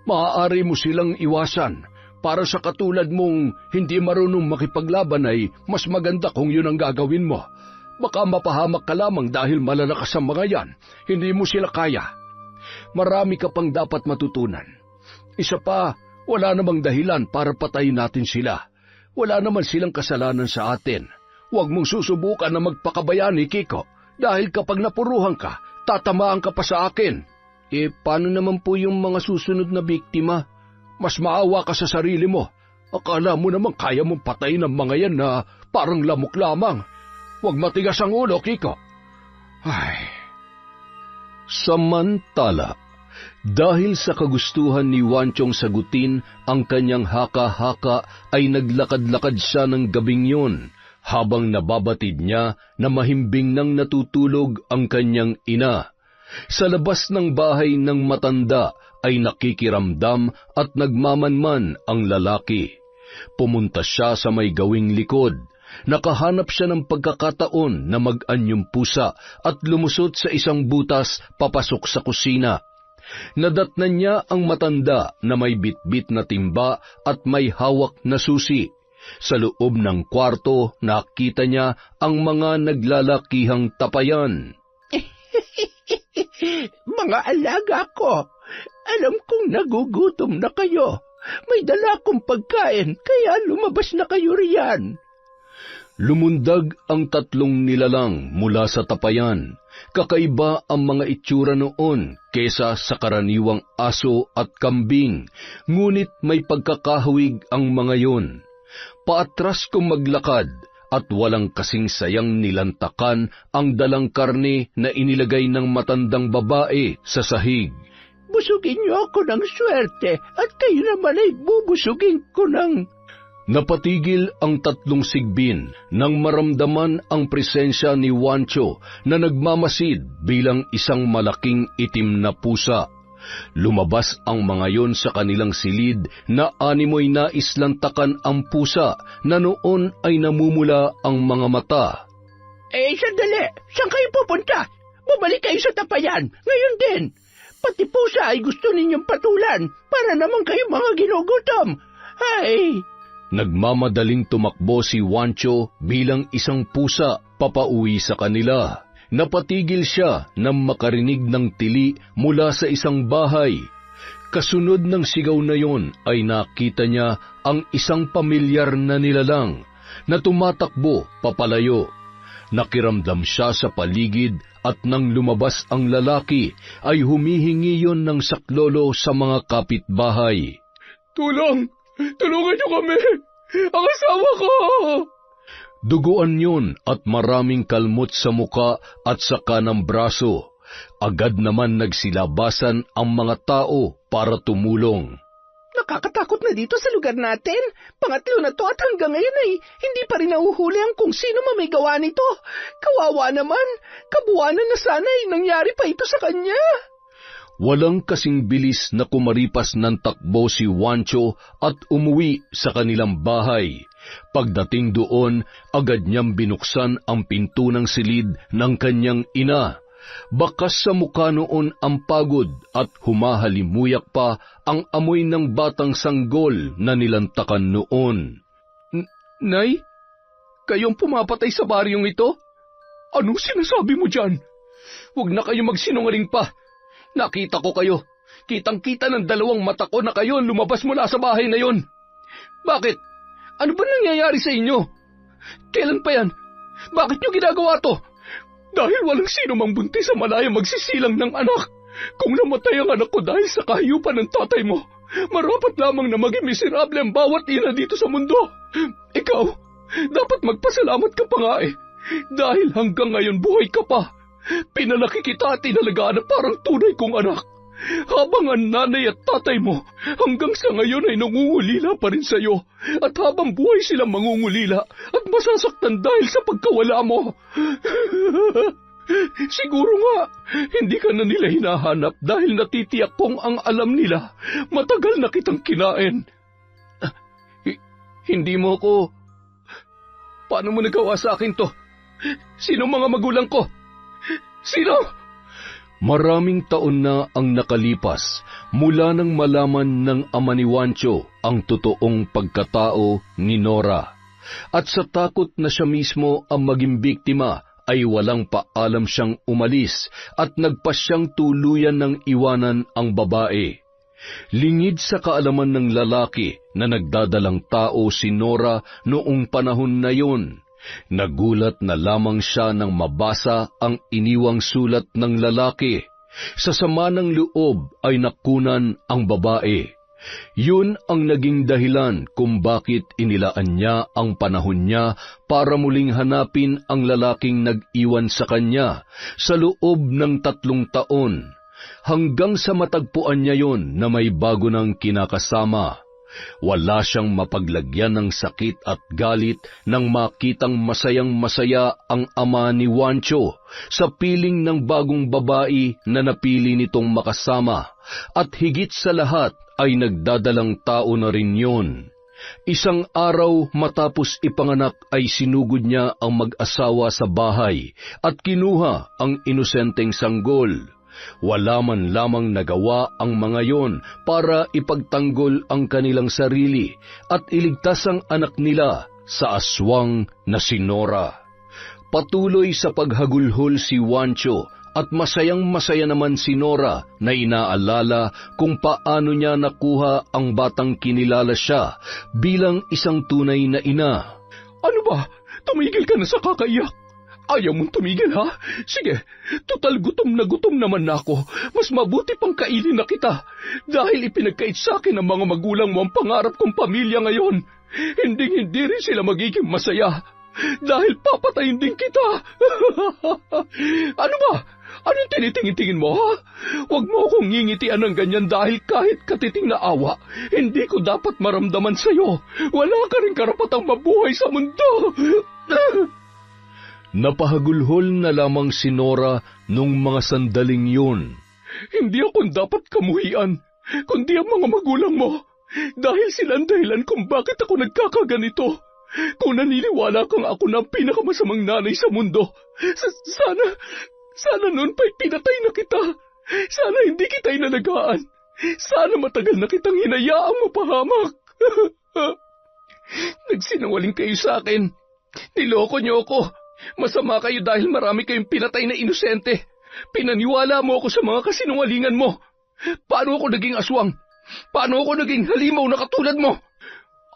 Maaari mo silang iwasan. Para sa katulad mong hindi marunong makipaglaban ay mas maganda kung yun ang gagawin mo. Baka mapahamak ka lamang dahil malalakas ang mga yan. Hindi mo sila kaya. Marami ka pang dapat matutunan. Isa pa, wala namang dahilan para patayin natin sila. Wala naman silang kasalanan sa atin. Huwag mong susubukan na magpakabayani, Kiko, dahil kapag napuruhan ka, tatamaan ka pa sa akin. Paano naman po yung mga susunod na biktima? Mas maawa ka sa sarili mo. Akala mo naman kaya mong patayin ang mga yan na parang lamok lamang. Huwag matigas ang ulo, Kiko. Ay. Samantala, dahil sa kagustuhan ni Wanchong sagutin ang kanyang haka-haka ay naglakad-lakad siya ng gabing yun habang nababatid niya na mahimbing nang natutulog ang kanyang ina. Sa labas ng bahay ng matanda ay nakikiramdam at nagmamanman ang lalaki. Pumunta siya sa may gawing likod. Nakahanap siya ng pagkakataon na mag-anyong pusa at lumusot sa isang butas papasok sa kusina. Nadatnan niya ang matanda na may bitbit na timba at may hawak na susi. Sa loob ng kwarto, nakita niya ang mga naglalakihang tapayan. Mga alaga ko, alam kong nagugutom na kayo. May dala akong pagkain, kaya lumabas na kayo riyan. Lumundag ang tatlong nilalang mula sa tapayan. Kakaiba ang mga itsura noon kesa sa karaniwang aso at kambing, ngunit may pagkakahawig ang mga yon. Paatras kong maglakad at walang kasing sayang nilantakan ang dalang karne na inilagay ng matandang babae sa sahig. Busugin niyo ako ng swerte at kayo naman ay bubusugin ko ng... Napatigil ang tatlong sigbin nang maramdaman ang presensya ni Wancho na nagmamasid bilang isang malaking itim na pusa. Lumabas ang mga yon sa kanilang silid na animoy naislantakan ang pusa na noon ay namumula ang mga mata. Sandali! Saan kayo pupunta? Bumalik kayo sa tapayan, ngayon din. Pati pusa ay gusto ninyong patulan para naman kayo mga ginugutom. Ay... Nagmamadaling tumakbo si Wancho bilang isang pusa papauwi sa kanila. Napatigil siya nang makarinig ng tili mula sa isang bahay. Kasunod ng sigaw na yon ay nakita niya ang isang pamilyar na nilalang na tumatakbo papalayo. Nakiramdam siya sa paligid at nang lumabas ang lalaki ay humihingi yon ng saklolo sa mga kapitbahay. Tulong! Tulungan niyo kami! Ang asawa ko! Duguan yun at maraming kalmot sa muka at sa kanang braso. Agad naman nagsilabasan ang mga tao para tumulong. Nakakatakot na dito sa lugar natin. Pangatlo na to at hanggang ngayon ay hindi pa rin nahuhuli ang kung sino may gawa nito. Kawawa naman. Kabuwanan na sana ay nangyari pa ito sa kanya. Walang kasing bilis na kumaripas ng takbo si Wancho at umuwi sa kanilang bahay. Pagdating doon, agad niyang binuksan ang pinto ng silid ng kanyang ina. Bakas sa mukha noon ang pagod at humahalimuyak pa ang amoy ng batang sanggol na nilantakan noon. Nay, kayong pumapatay sa baryong ito? Anong sinasabi mo dyan? Huwag na kayo magsinungaling pa. Nakita ko kayo. Kitang-kita ng dalawang mata ko na kayo lumabas mula sa bahay na yon. Bakit? Ano ba nangyayari sa inyo? Kailan pa yan? Bakit nyo ginagawa to? Dahil walang sino mang buntis sa malaya magsisilang ng anak. Kung namatay ang anak ko dahil sa kahiyupan ng tatay mo, marapat lamang na maging miserable ang bawat ina dito sa mundo. Ikaw, dapat magpasalamat ka pa nga eh. Dahil hanggang ngayon buhay ka pa. Pinalaki kita at inalagaan na parang tunay kong anak. Habang ang nanay at tatay mo hanggang sa ngayon ay nangungulila pa rin sa'yo. At habang buhay silang mangungulila at masasaktan dahil sa pagkawala mo. Siguro nga, hindi ka na nila hinahanap dahil natitiyak kong ang alam nila, matagal na kitang kinain. Hindi mo ko... Paano mo nagawa sa akin to? Sino mga magulang ko? Sino? Maraming taon na ang nakalipas mula nang malaman ng ama ni Juancho ang totoong pagkatao ni Nora. At sa takot na siya mismo ang maging biktima, ay walang paalam siyang umalis at nagpasyang tuluyan ng iwanan ang babae. Lingid sa kaalaman ng lalaki na nagdadalang tao si Nora noong panahon na yon. Nagulat na lamang siya nang mabasa ang iniwang sulat ng lalaki. Sa sama ng loob ay nakunan ang babae. Yun ang naging dahilan kung bakit inilaan niya ang panahon niya para muling hanapin ang lalaking nag-iwan sa kanya sa loob ng 3 taon, hanggang sa matagpuan niya yon na may bago ng kinakasama. Wala siyang mapaglagyan ng sakit at galit nang makitang masayang-masaya ang ama ni Juancho sa piling ng bagong babae na napili nitong makasama, at higit sa lahat ay nagdadalang tao na rin yun. Isang araw matapos ipanganak ay sinugod niya ang mag-asawa sa bahay at kinuha ang inosenteng sanggol. Wala man lamang nagawa ang mga yon para ipagtanggol ang kanilang sarili at iligtas ang anak nila sa aswang na si Nora. Patuloy sa paghagulhol si Juancho at masayang-masaya naman si Nora na inaalala kung paano niya nakuha ang batang kinilala siya bilang isang tunay na ina. Ano ba? Tumigil ka na sa kakaiyak. Ayaw mong tumigil, ha? Sige, total gutom naman na ako. Mas mabuti pang kainin na kita. Dahil ipinagkait sa akin ng mga magulang mo ang pangarap kong pamilya ngayon. Hindi rin sila magiging masaya. Dahil papatayin din kita. Ano ba? Anong tinitingin mo, ha? Huwag mo akong ngingitian ng ganyan dahil kahit katiting na awa, hindi ko dapat maramdaman sa'yo. Wala ka rin karapatang mabuhay sa mundo. Napahagulhol na lamang si Nora nung mga sandaling yun. Hindi ako dapat kamuhian, kundi ang mga magulang mo. Dahil sila ang dahilan kung bakit ako nagkakaganito. Kung naniniwala kang ako na ang pinakamasamang nanay sa mundo, sana noon pa'y pinatay na kita. Sana hindi kita inalagaan. Sana matagal na kitang hinayaang mapahamak. Nagsinungaling kayo sa akin. Niloko niyo ako. Masama kayo dahil marami kayong pinatay na inosente. Pinaniwala mo ako sa mga kasinungalingan mo. Paano ako naging aswang? Paano ako naging halimaw na katulad mo?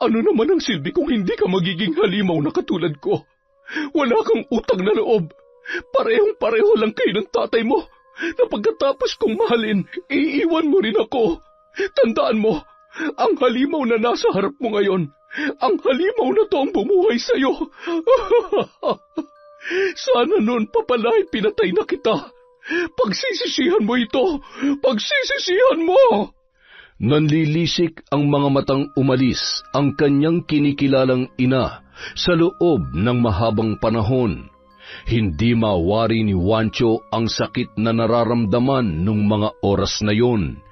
Ano naman ang silbi kung hindi ka magiging halimaw na katulad ko? Wala kang utang na loob. Parehong-pareho lang kayo ng tatay mo. Na pagkatapos kong mahalin, iiwan mo rin ako. Tandaan mo, ang halimaw na nasa harap mo ngayon, ang halimaw na to ang bumuhay sa'yo. Sana noon pa pala ay pinatay na kita. Pagsisisihan mo ito. Pagsisisihan mo. Nanlilisik ang mga matang umalis ang kanyang kinikilalang ina sa loob ng mahabang panahon. Hindi mawari ni Juancho ang sakit na nararamdaman nung mga oras na yon.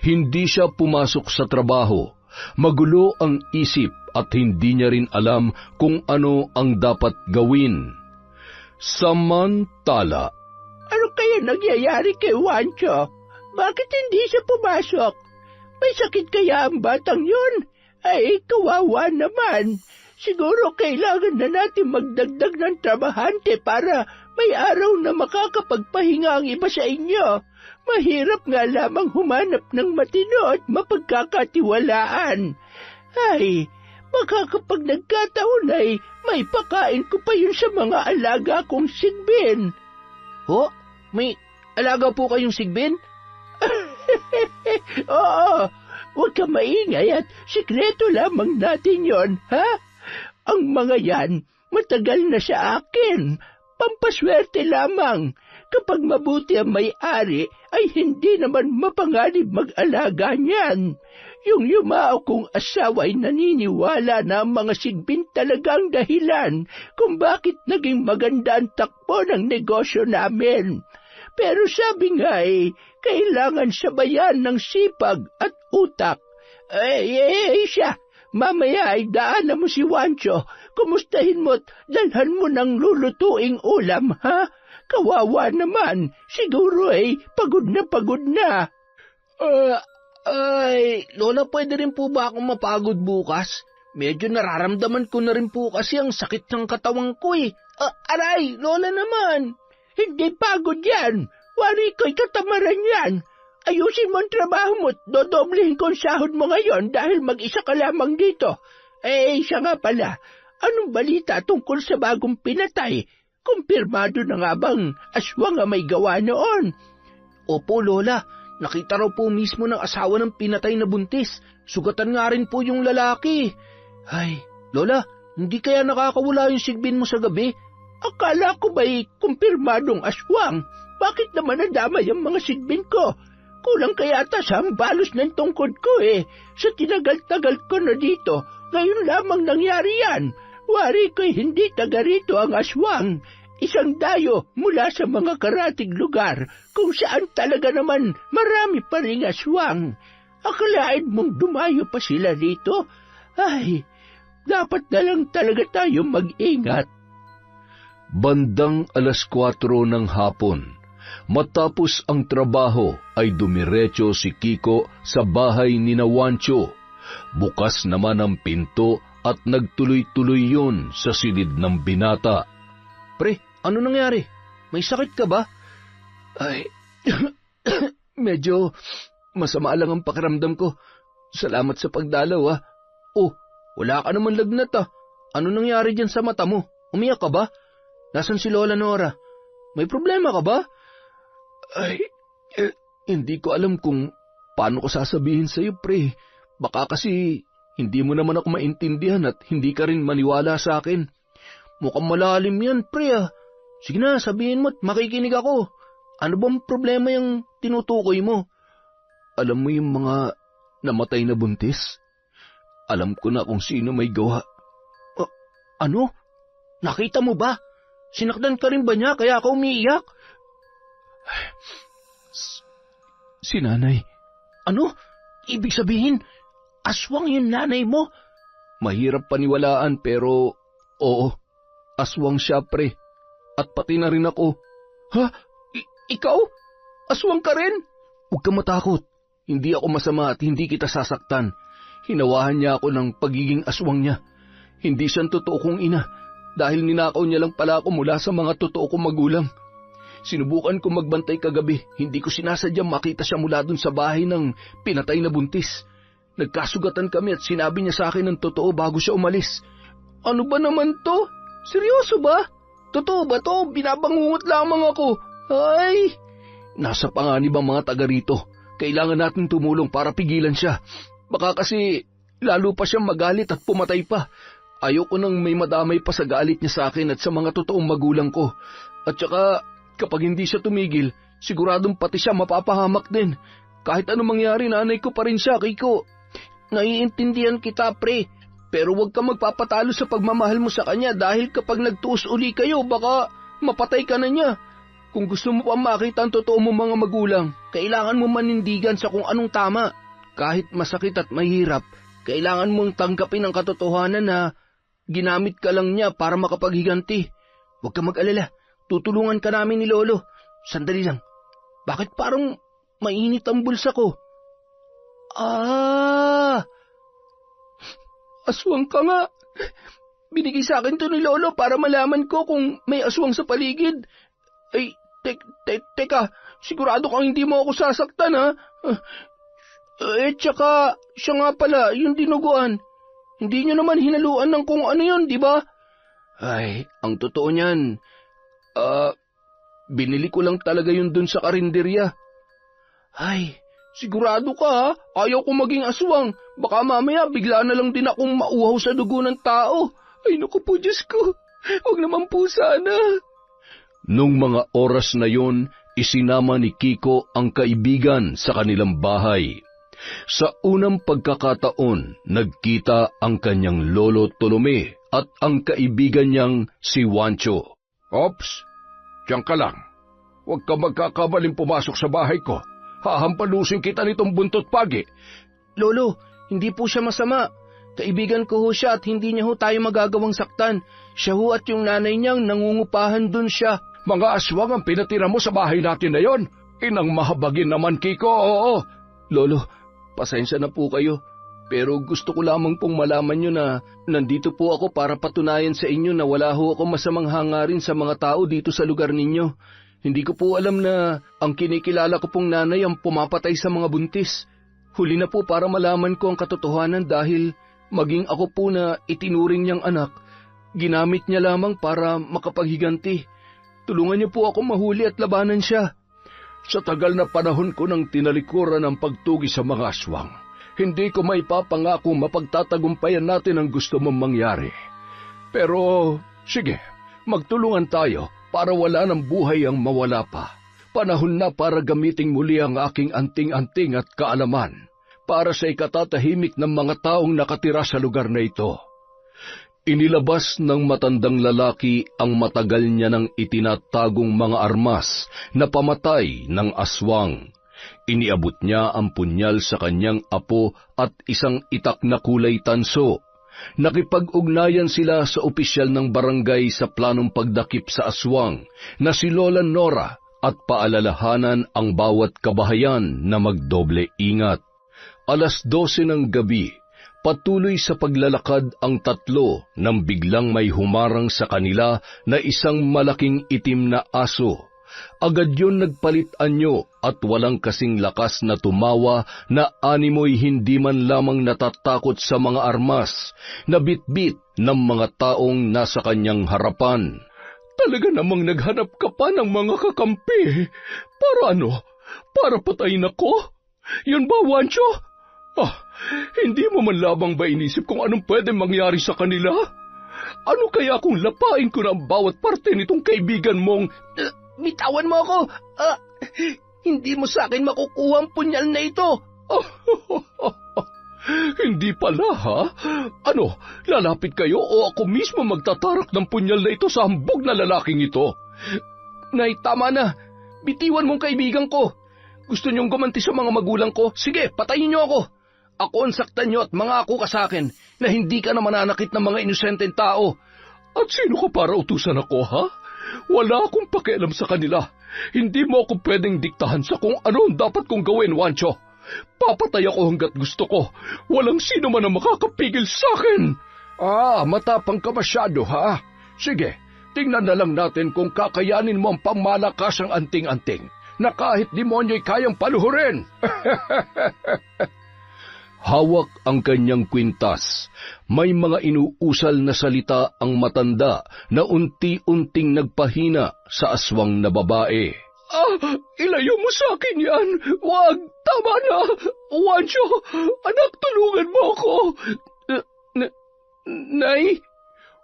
Hindi siya pumasok sa trabaho. Magulo ang isip at hindi niya rin alam kung ano ang dapat gawin. Samantala, Ano kaya nangyayari kay Juancho? Bakit hindi siya pumasok? May sakit kaya ang batang yun? Ay, kawawa naman. Siguro kailangan na natin magdagdag ng trabahante para May araw na makakapagpahinga ang iba sa inyo. Mahirap nga lamang humanap ng matino at mapagkakatiwalaan. Ay, baka kapag nagkataon ay may pakain ko pa yun sa mga alaga kong sigbin. Ho? May alaga po kayong sigbin? Oo, huwag ka maingay at sikreto lamang natin yon, ha? Ang mga yan, matagal na sa akin. Pampaswerte lamang. Kapag mabuti ang may-ari, ay hindi naman mapanganib mag-alaga niyan. Yung yumao kong asawa ay naniniwala na ang mga sigbin talagang dahilan kung bakit naging maganda ang takbo ng negosyo namin. Pero sabi nga kailangan sabayan ng sipag at utak. Siya, mamaya ay daanan mo si Wancho. Kumustahin mo at dalhan mo ng lulutuing ulam, ha? Kawawa naman, siguro pagod na pagod na. Lola, pwede rin po ba akong mapagod bukas? Medyo nararamdaman ko na rin po kasi ang sakit ng katawan ko Aray, Lola naman. Hindi pagod yan. Wari ko'y katamaran yan. Ayusin mo ang trabaho mo at dodoblehin ko ang sahod mo ngayon dahil mag-isa ka lamang dito. Siya nga pala, anong balita tungkol sa bagong pinatay? Kumpirmado na nga bang aswang ang may gawa noon? Opo, Lola. Nakita raw po mismo ng asawa ng pinatay na buntis. Sugatan nga rin po yung lalaki. Ay, Lola, hindi kaya nakakawala yung sigbin mo sa gabi? Akala ko ba'y kumpirmadong aswang? Bakit naman nadamay ang mga sigbin ko? Kulang kaya ata sa balos ng tungkod ko Sa tinagal-tagal ko na dito, ngayon lamang nangyari yan. Wari ko'y hindi taga rito ang aswang. Isang dayo mula sa mga karatig lugar kung saan talaga naman marami pa ring aswang. Akalain mong dumayo pa sila dito? Ay, dapat na lang talaga tayo mag-ingat. Bandang 4:00 ng hapon, matapos ang trabaho ay dumiretso si Kiko sa bahay ni Wancho. Bukas naman ang pinto at nagtuloy-tuloy yun sa silid ng binata. Pre, ano nangyari? May sakit ka ba? Ay, medyo masama lang ang pakiramdam ko. Salamat sa pagdalaw Oh, wala ka naman lagnat Ano nangyari dyan sa mata mo? Umiyak ka ba? Nasaan si Lola Nora? May problema ka ba? Ay, hindi ko alam kung paano ko sasabihin sa'yo, pre. Baka kasi hindi mo naman ako maintindihan at hindi ka rin maniwala sa akin. Mukhang malalim yan, pre Sige na, sabihin mo at makikinig ako. Ano bang problema yung tinutukoy mo? Alam mo yung mga namatay na buntis? Alam ko na kung sino may gawa. Ano? Nakita mo ba? Sinakdan ka rin ba niya kaya ka umiiyak? Si nanay. Ano? Ibig sabihin, aswang yung nanay mo? Mahirap paniwalaan pero oo, aswang siya, pre. At pati na rin ako. Ha? Ikaw? Aswang ka rin? Huwag ka matakot. Hindi ako masama at hindi kita sasaktan. Hinawahan niya ako ng pagiging aswang niya. Hindi siyang totoo kong ina dahil ninakaw niya lang pala ako mula sa mga totoo kong magulang. Sinubukan ko magbantay kagabi. Hindi ko sinasadyang makita siya mula dun sa bahay ng pinatay na buntis. Nagkasugatan kami at sinabi niya sa akin ng totoo bago siya umalis. Ano ba naman to? Seryoso ba? Totoo ba to? Binabangungot lamang ako. Ay! Nasa panganib ang mga taga rito. Kailangan natin tumulong para pigilan siya. Baka kasi lalo pa siyang magalit at pumatay pa. Ayoko nang may madamay pa sa galit niya sa akin at sa mga totoong magulang ko. At saka kapag hindi siya tumigil, siguradong pati siya mapapahamak din. Kahit anong mangyari, nanay ko pa rin siya, Kiko. Naiintindihan kita, pre. Pero huwag ka magpapatalo sa pagmamahal mo sa kanya dahil kapag nagtuos uli kayo, baka mapatay ka na niya. Kung gusto mo pa makita ang totoo mo mga magulang, kailangan mo manindigan sa kung anong tama. Kahit masakit at mahirap, kailangan mong tanggapin ang katotohanan na ginamit ka lang niya para makapaghiganti. Huwag ka mag-alala, tutulungan ka namin ni Lolo. Sandali lang, bakit parang mainit ang bulsa ko? Aswang ka nga. Binigay sa akin to ni Lolo para malaman ko kung may aswang sa paligid. Ay, teka, sigurado kang hindi mo ako sasaktan, ha? Tsaka, siya nga pala, yung dinuguan. Hindi nyo naman hinaluan ng kung ano yun, di ba? Ay, ang totoo niyan, binili ko lang talaga yun dun sa karinderya. Ay, sigurado ka, ha? Ayaw ko maging aswang. Baka mamaya bigla na lang din akong mauhaw sa dugo ng tao. Ay, naku po, Diyos ko. Huwag naman po sana. Nung mga oras na yon, isinama ni Kiko ang kaibigan sa kanilang bahay. Sa unang pagkakataon, nagkita ang kanyang lolo Tolome at ang kaibigan niyang si Wancho. Ops, diyan ka lang. Huwag ka magkakabaling pumasok sa bahay ko. Hahampalusin kita nitong buntot pagi. Lolo, hindi po siya masama. Kaibigan ko ho siya at hindi niya ho tayo magagawang saktan. Siya ho at yung nanay niyang nangungupahan dun siya. Mga aswang ang pinatira mo sa bahay natin na yon. Inang mahabagin naman, Kiko, oo. Lolo, pasensya na po kayo. Pero gusto ko lamang pong malaman nyo na nandito po ako para patunayan sa inyo na wala ho ako masamang hangarin sa mga tao dito sa lugar ninyo. Hindi ko po alam na ang kinikilala ko pong nanay ang pumapatay sa mga buntis. Huli na po para malaman ko ang katotohanan dahil maging ako po na itinuring niyang anak, ginamit niya lamang para makapaghiganti. Tulungan niyo po ako mahuli at labanan siya. Sa tagal na panahon ko nang tinalikuran ang pagtugi sa mga aswang, hindi ko maipapangako mapagtatagumpayan natin ang gusto mong mangyari. Pero, sige, magtulungan tayo para wala ng buhay ang mawala pa. Panahon na para gamiting muli ang aking anting-anting at kaalaman para sa ikatatahimik ng mga taong nakatira sa lugar na ito. Inilabas ng matandang lalaki ang matagal niya ng itinatagong mga armas na pamatay ng aswang. Iniabot niya ang punyal sa kanyang apo at isang itak na kulay tanso. Nakipag-ugnayan sila sa opisyal ng barangay sa planong pagdakip sa aswang na si Lola Nora at paalalahanan ang bawat kabahayan na magdoble ingat. 12:00 ng gabi, patuloy sa paglalakad ang tatlo nang biglang may humarang sa kanila na isang malaking itim na aso. Agad yun nagpalit anyo at walang kasing lakas na tumawa na animoy hindi man lamang natatakot sa mga armas na bitbit ng mga taong nasa kanyang harapan. Talaga namang naghanap ka pa ng mga kakampi. Para ano? Para patayin ako? Yun ba, Wancho? Hindi mo man labang ba inisip kung anong pwede mangyari sa kanila? Ano kaya kung lapain ko na ang bawat parte nitong kaibigan mong... Bitawan mo ako! Hindi mo sa akin makukuha ang punyal na ito! Hindi pala, ha? Ano, lalapit kayo o ako mismo magtatarak ng punyal na ito sa hambog na lalaking ito? Nay, tama na. Bitiwan mong kaibigan ko. Gusto niyong gumanti sa mga magulang ko? Sige, patayin niyo ako. Ako ang saktan niyo at mangako ka sa akin na hindi ka na mananakit ng mga inosenteng tao. At sino ka para utusan ako, ha? Wala akong pakialam sa kanila. Hindi mo ako pwedeng diktahan sa kung ano ang dapat kong gawin, Wancho. Papatay ako hanggat gusto ko. Walang sino man ang makakapigil sa akin. Matapang ka masyado, ha? Sige, tingnan na lang natin kung kakayanin mo ang pangmalakasang anting-anting na kahit demonyo'y kayang paluhurin. Hawak ang kanyang kwintas. May mga inuusal na salita ang matanda na unti-unting nagpahina sa aswang na babae. Ilayo mo sa akin yan! Wag! Tama na! Wancho! Anak, tulungan mo ako! Nay?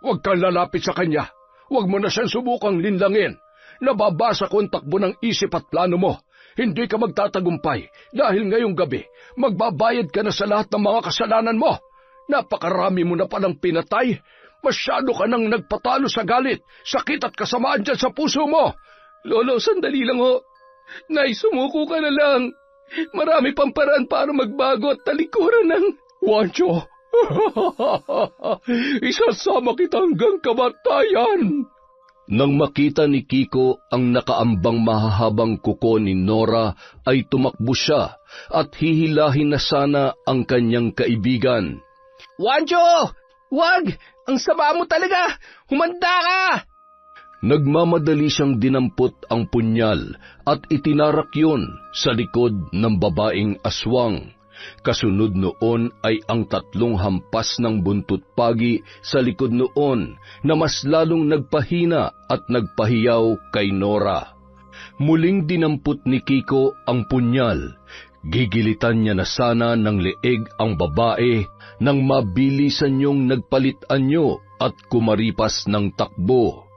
Huwag kang lalapit sa kanya. Huwag mo na siyang subukang linlangin. Nababasa ko ang takbo ng isip at plano mo. Hindi ka magtatagumpay dahil ngayong gabi magbabayad ka na sa lahat ng mga kasalanan mo. Napakarami mo na palang pinatay. Masyado ka nang nagpatalo sa galit, sakit at kasamaan dyan sa puso mo. Lolo, sandali lang ho. Nay, sumuko ka na lang. Marami pang paraan para magbago at talikuran ng... Wancho, isasama kita hanggang kamatayan. Nang makita ni Kiko ang nakaambang mahahabang kuko ni Nora, ay tumakbo siya at hihilahin na sana ang kanyang kaibigan. Wancho! Wag! Ang sama mo talaga! Humanda ka! Nagmamadali siyang dinampot ang punyal at itinarak yun sa likod ng babaeng aswang. Kasunod noon ay ang 3 hampas ng buntot pagi sa likod noon na mas lalong nagpahina at nagpahiyaw kay Nora. Muling dinampot ni Kiko ang punyal. Gigilitan niya na sana ng leeg ang babae nang mabilisan niyong nagpalit anyo at kumaripas ng takbo.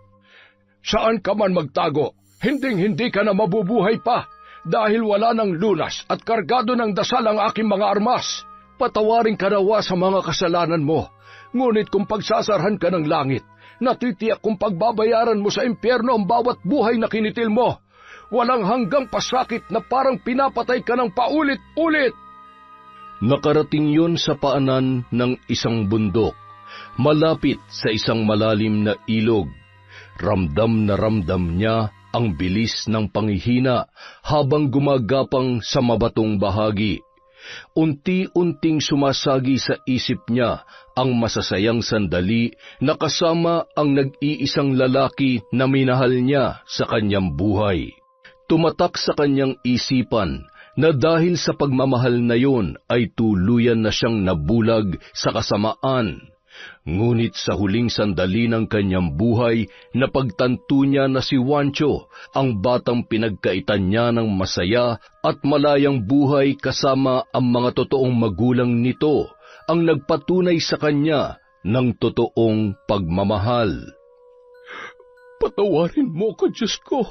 Saan ka man magtago, hinding-hindi ka na mabubuhay pa dahil wala ng lunas at kargado ng dasal ang aking mga armas. Patawarin ka nawa sa mga kasalanan mo, ngunit kung pagsasarhan ka ng langit, natitiyak kung pagbabayaran mo sa impyerno ang bawat buhay na kinitil mo. Walang hanggang pasakit na parang pinapatay ka ng paulit-ulit. Nakarating yun sa paanan ng isang bundok, malapit sa isang malalim na ilog. Ramdam na ramdam niya ang bilis ng panghihina habang gumagapang sa mabatong bahagi. Unti-unting sumasagi sa isip niya ang masasayang sandali na kasama ang nag-iisang lalaki na minahal niya sa kanyang buhay. Tumatak sa kanyang isipan na dahil sa pagmamahal na yun ay tuluyan na siyang nabulag sa kasamaan. Ngunit sa huling sandali ng kanyang buhay, napagtanto niya na si Juancho, ang batang pinagkaitan niya ng masaya at malayang buhay kasama ang mga totoong magulang nito, ang nagpatunay sa kanya ng totoong pagmamahal. Patawarin mo ko, Diyos ko.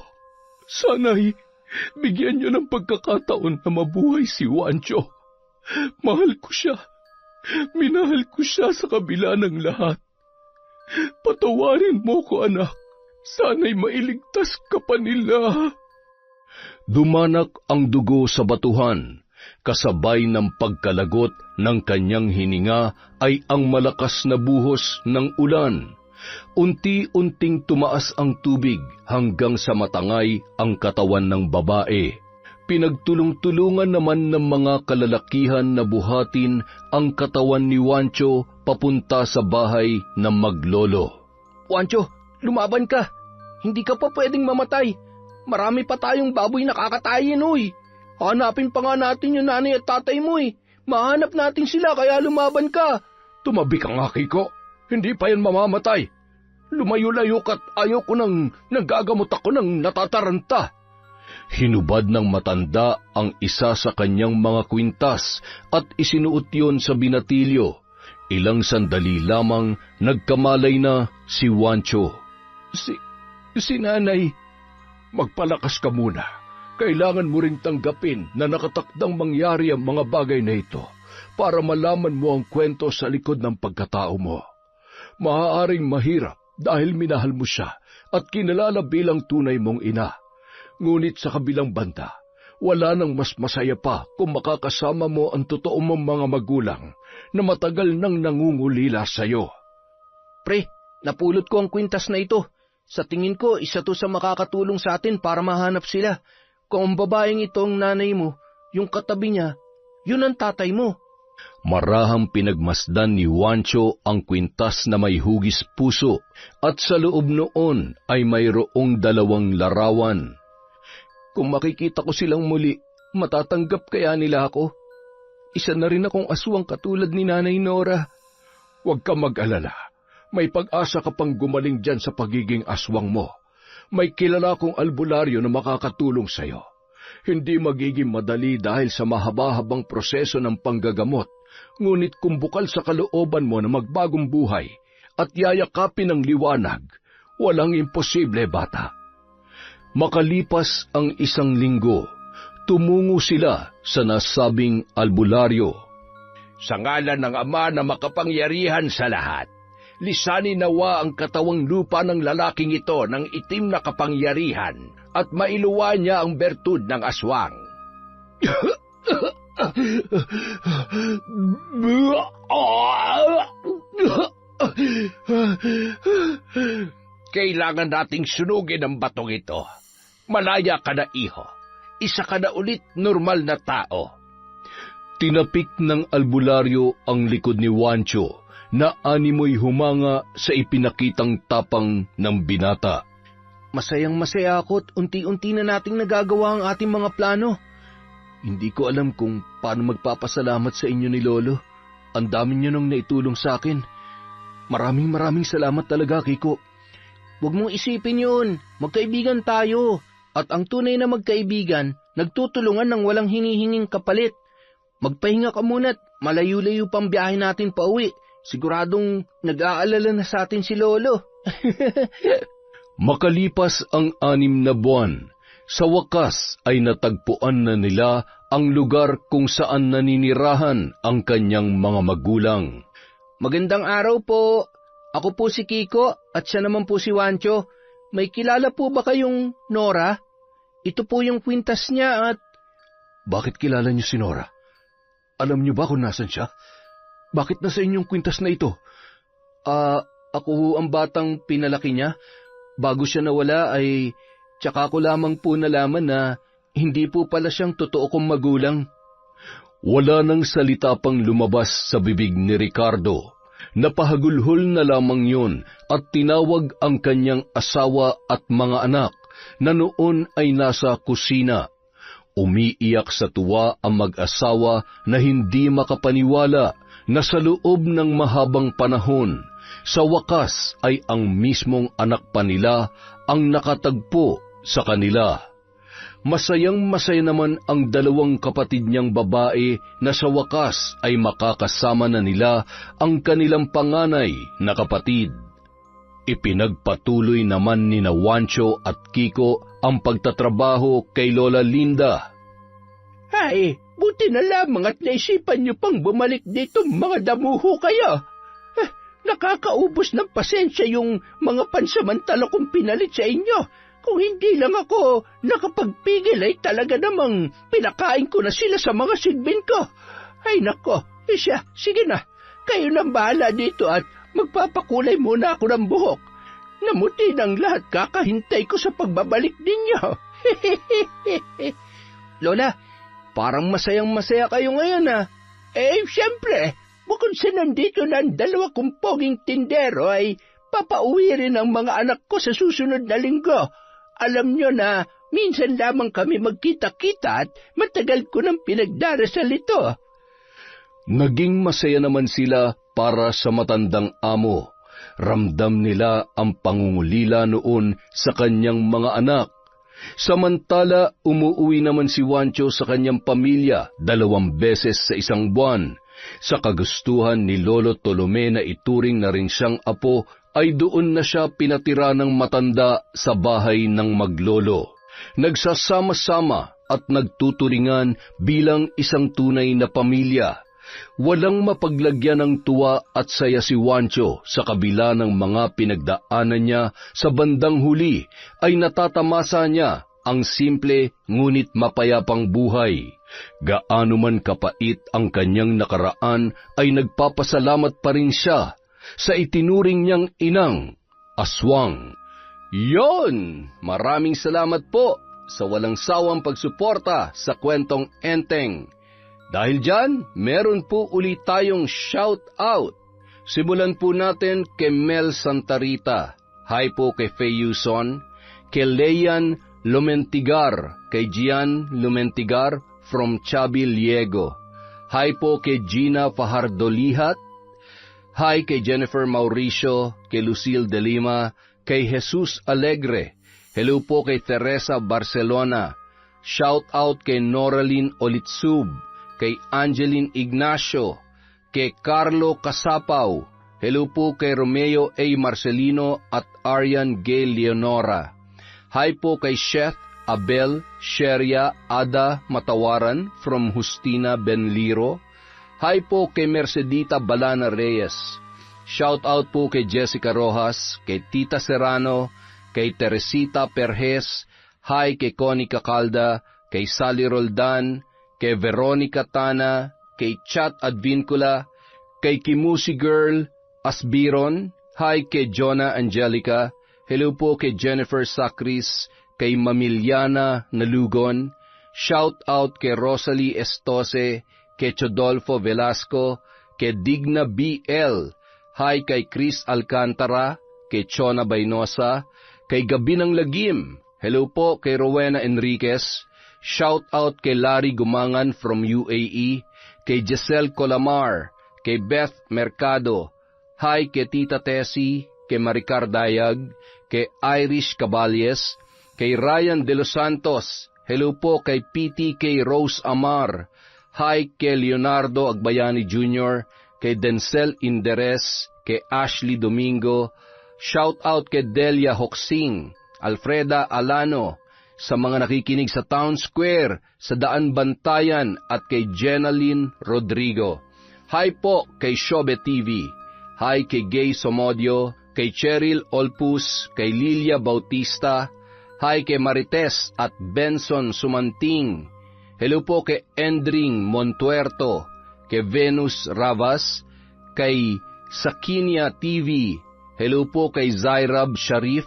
Sana'y bigyan niyo ng pagkakataon na mabuhay si Juancho. Mahal ko siya. Minahal ko siya sa kabila ng lahat. Patawarin mo ko, anak. Sana'y mailigtas ka pa nila. Dumanak ang dugo sa batuhan. Kasabay ng pagkalagot ng kanyang hininga ay ang malakas na buhos ng ulan. Unti-unting tumaas ang tubig hanggang sa matangay ang katawan ng babae. Pinagtulong-tulungan naman ng mga kalalakihan na buhatin ang katawan ni Juancho papunta sa bahay ng maglolo. Juancho, lumaban ka. Hindi ka pa pwedeng mamatay. Marami pa tayong baboy na kakatayin, uy. Hanapin pa nga natin yung nanay at tatay mo, eh. Mahanap natin sila, kaya lumaban ka. Tumabi ka nga, Kiko. Hindi pa yan mamamatay. Lumayo-layo ka't ayaw ko nang nagagamot ako ng natataranta. Hinubad ng matanda ang isa sa kanyang mga kwintas at isinuot yon sa binatilyo. Ilang sandali lamang nagkamalay na si Juancho. Si nanay, magpalakas ka muna. Kailangan mo ring tanggapin na nakatakdang mangyari ang mga bagay na ito para malaman mo ang kwento sa likod ng pagkatao mo. Maaaring mahirap dahil minahal mo siya at kinalala bilang tunay mong ina. Ngunit sa kabilang banda, wala nang mas masaya pa kung makakasama mo ang totoo mong mga magulang na matagal nang nangungulila sa iyo. Pre, napulot ko ang kwintas na ito. Sa tingin ko, isa to sa makakatulong sa atin para mahanap sila. Kung ang babaeng ito ang nanay mo, yung katabi niya, yun ang tatay mo. Marahang pinagmasdan ni Juancho ang kwintas na may hugis puso at sa loob noon ay mayroong 2 larawan. Kung makikita ko silang muli, matatanggap kaya nila ako? Isa na rin akong aswang katulad ni Nanay Nora. Huwag ka mag-alala. May pag-asa ka pang gumaling dyan sa pagiging aswang mo. May kilala kong albularyo na makakatulong sa'yo. Hindi magiging madali dahil sa mahaba-habang proseso ng panggagamot, ngunit kung bukal sa kalooban mo na magbagong buhay at yayakapin ng liwanag, walang imposible, bata. Makalipas ang 1 linggo, tumungo sila sa nasabing albularyo. Sa ngalan ng Ama na makapangyarihan sa lahat, lisanin nawa ang katawang lupa ng lalaking ito ng itim na kapangyarihan at mailuwa niya ang bertud ng aswang. Kailangan nating sunugin ang batong ito. Malaya ka na, iho. Isa ka na ulit normal na tao. Tinapik ng albularyo ang likod ni Juancho na animoy humanga sa ipinakitang tapang ng binata. Masayang masaya ako at unti-unti na nating nagagawa ang ating mga plano. Hindi ko alam kung paano magpapasalamat sa inyo ni Lolo. Ang dami niyo nang naitulong sa akin. Maraming salamat talaga, Kiko. Huwag mong isipin yun. Magkaibigan tayo. At ang tunay na magkaibigan, nagtutulungan ng walang hinihinging kapalit. Magpahinga ka muna at malayo-layo pang biyahe natin pauwi. Siguradong nag-aalala na sa atin si Lolo. Makalipas ang 6 na buwan, sa wakas ay natagpuan na nila ang lugar kung saan naninirahan ang kanyang mga magulang. Magandang araw po. Ako po si Kiko at siya naman po si Wancho. May kilala po ba kayong Nora? Ito po yung kwintas niya at... Bakit kilala niyo si Nora? Alam niyo ba kung nasan siya? Bakit nasa inyong kwintas na ito? Ako ang batang pinalaki niya. Bago siya nawala ay tsaka ko lamang po nalaman na hindi po pala siyang totoo kong magulang. Wala nang salita pang lumabas sa bibig ni Ricardo. Napahagulhol na lamang yun at tinawag ang kanyang asawa at mga anak na noon ay nasa kusina. Umiiyak sa tuwa ang mag-asawa na hindi makapaniwala na sa loob ng mahabang panahon, sa wakas ay ang mismong anak pa nila ang nakatagpo sa kanila. Masayang-masaya naman ang 2 kapatid niyang babae na sa wakas ay makakasama na nila ang kanilang panganay na kapatid. Ipinagpatuloy naman ni Wancho at Kiko ang pagtatrabaho kay Lola Linda. Ay, buti na lamang at naisipan niyo pang bumalik dito, mga damuho kayo. Nakakaubos ng pasensya yung mga pansamantala kong pinalit sa inyo. Kung hindi lang ako nakapagpigil ay talaga namang pinakain ko na sila sa mga sigbin ko. Ay nako, siya, sige na. Kayo nang bahala dito at magpapakulay muna ako ng buhok. Namuti ng lahat, kakahintay ko sa pagbabalik ninyo. Lola, parang masayang-masaya kayo ngayon ah. Siyempre, bukod sa nandito na ang 2 kong poging tindero ay papauwi rin ang mga anak ko sa susunod na linggo. Alam nyo na minsan lamang kami magkita-kita at matagal ko nang pinagdarasal ito. Naging masaya naman sila para sa matandang amo. Ramdam nila ang pangungulila noon sa kanyang mga anak. Samantala, umuwi naman si Wancho sa kanyang pamilya 2 beses sa isang buwan. Sa kagustuhan ni Lolo Tolome na ituring na rin siyang apo, ay doon na siya pinatira ng matanda sa bahay ng maglolo. Nagsasama-sama at nagtuturingan bilang isang tunay na pamilya. Walang mapaglagyan ng tuwa at saya si Wancho sa kabila ng mga pinagdaanan niya. Sa bandang huli ay natatamasa niya ang simple ngunit mapayapang buhay. Gaano man kapait ang kanyang nakaraan ay nagpapasalamat pa rin siya sa itinuring niyang inang, aswang. Yon! Maraming salamat po sa walang sawang pagsuporta sa kwentong Enteng. Dahil dyan, meron po ulit tayong shout-out. Simulan po natin kay Mel Santarita. Hi po kay Faye Yuson. Kay Leian Lumentigar. Kay Gian Lumentigar from Chabi, Liego. Hi po kay Gina Fajardolihat. Hi kay Jennifer Mauricio, kay Lucille de Lima, kay Jesus Alegre. Hello po kay Teresa Barcelona. Shout out kay Noraline Olitsub, kay Angeline Ignacio, kay Carlo Casapaw. Hello po kay Romeo A. Marcelino at Arian Gay Leonora. Hi po kay Chef Abel Sheria Ada Matawaran from Justina Benliro. Hi po kay Mercedita Balana Reyes. Shout out po kay Jessica Rojas, kay Tita Serrano, kay Teresita Perjes. Hi kay Connie Cacalda, kay Sally Roldan, kay Veronica Tana, kay Chat Advincula, kay Kimusi Girl Asbiron. Hi kay Jonah Angelica. Hello po kay Jennifer Sacris, kay Mamiliana Nalugon. Shout out kay Rosalie Estose, kay Chodolfo Velasco, kay Digna BL. Hi kay Chris Alcantara, kay Chona Baynosa, kay Gabi ng Lagim. Hello po kay Rowena Enriquez. Shout out kay Larry Gumangan from UAE, kay Giselle Colamar, kay Beth Mercado. Hi kay Tita Tessie, kay Maricar Dayag, kay Irish Caballes, kay Ryan De Los Santos. Hello po kay PTK Rose Amar. Hi kay Leonardo Agbayani Jr., kay Denzel Inderes, kay Ashley Domingo. Shout out kay Delia Hoxing, Alfreda Alano, sa mga nakikinig sa Town Square, sa Daan Bantayan at kay Jenaline Rodrigo. Hi po kay Shobe TV. Hi kay Gay Somodio, kay Cheryl Olpus, kay Lilia Bautista. Hi kay Marites at Benson Sumanting. Hello po kay Endring Montuerto, kay Venus Ravas, kay Sakinia TV. Hello po kay Zairab Sharif.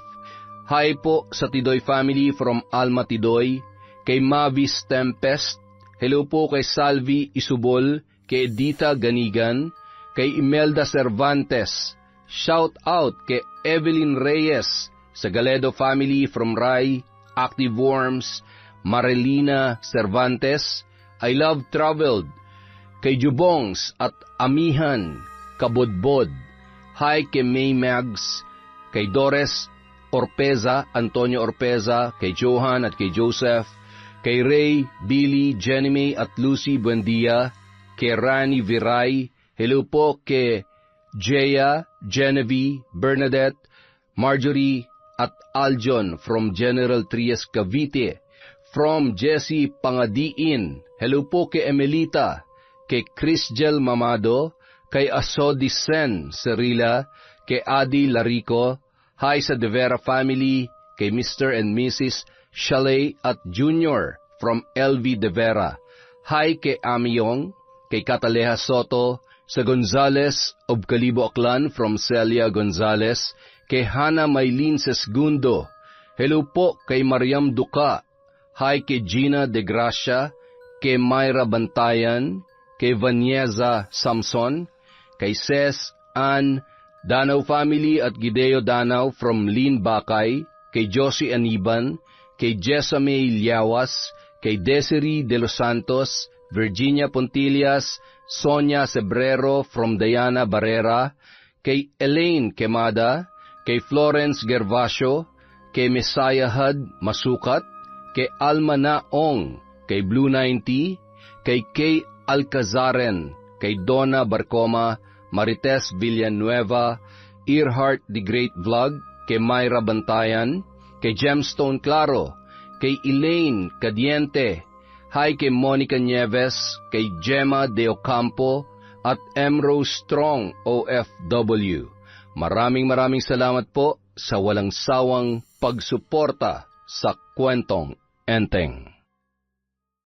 Hi po sa Tidoy family from Alma Tidoy, kay Mavis Tempest. Hello po kay Salvi Isubol, kay Edita Ganigan, kay Imelda Cervantes. Shout out kay Evelyn Reyes sa Galedo family from Rai, Active Worms, Marilina Cervantes. I Love Traveled, kay Jubongs at Amihan Kabodbod. Hi kay May Mags, kay Dores Orpeza, Antonio Orpeza, kay Johan at kay Joseph, kay Ray, Billy, Jenny May at Lucy Buendia, kay Rani Viray. Hello po kay Jaya, Genevieve, Bernadette, Marjorie at Aljon from General Trias Cavite. From Jessie Pangadiin. Hello po kay Emelita, kay Crisgel Mamado, kay Asodisen Cerila, kay Adi Larico. Hi sa De Vera family, kay Mr. and Mrs. Chalet at Junior from LV De Vera. Hi kay Amiyong, kay Cataleja Soto, sa Gonzales of Calibo Aklan from Celia Gonzales, kay Hana Maylin Sesgundo. Hello po kay Mariam Duca. Hi kay Gina De Gracia, kay Myra Bantayan, kay Vanieza Samson, kay Ces Ann Danau family at Gideo Danau from Lin Bakay, kay Josie Aniban, kay Jessame Liawas, kay Desiree De Los Santos, Virginia Pontillas, Sonia Sebrero from Diana Barrera, kay Elaine Quemada, kay Florence Gervasio, kay Messiah Hud Masukat, kay Alma Naong, kay Blue 90, kay Kay Alcazaren, kay Donna Barcoma, Marites Villanueva, Earhart the Great Vlog, kay Myra Bantayan, kay Gemstone Claro, kay Elaine Cadiente. Hi kay Monica Nieves, kay Gemma De Ocampo, at Emrose Strong OFW. Maraming salamat po sa walang sawang pagsuporta sa Kwentong Enteng.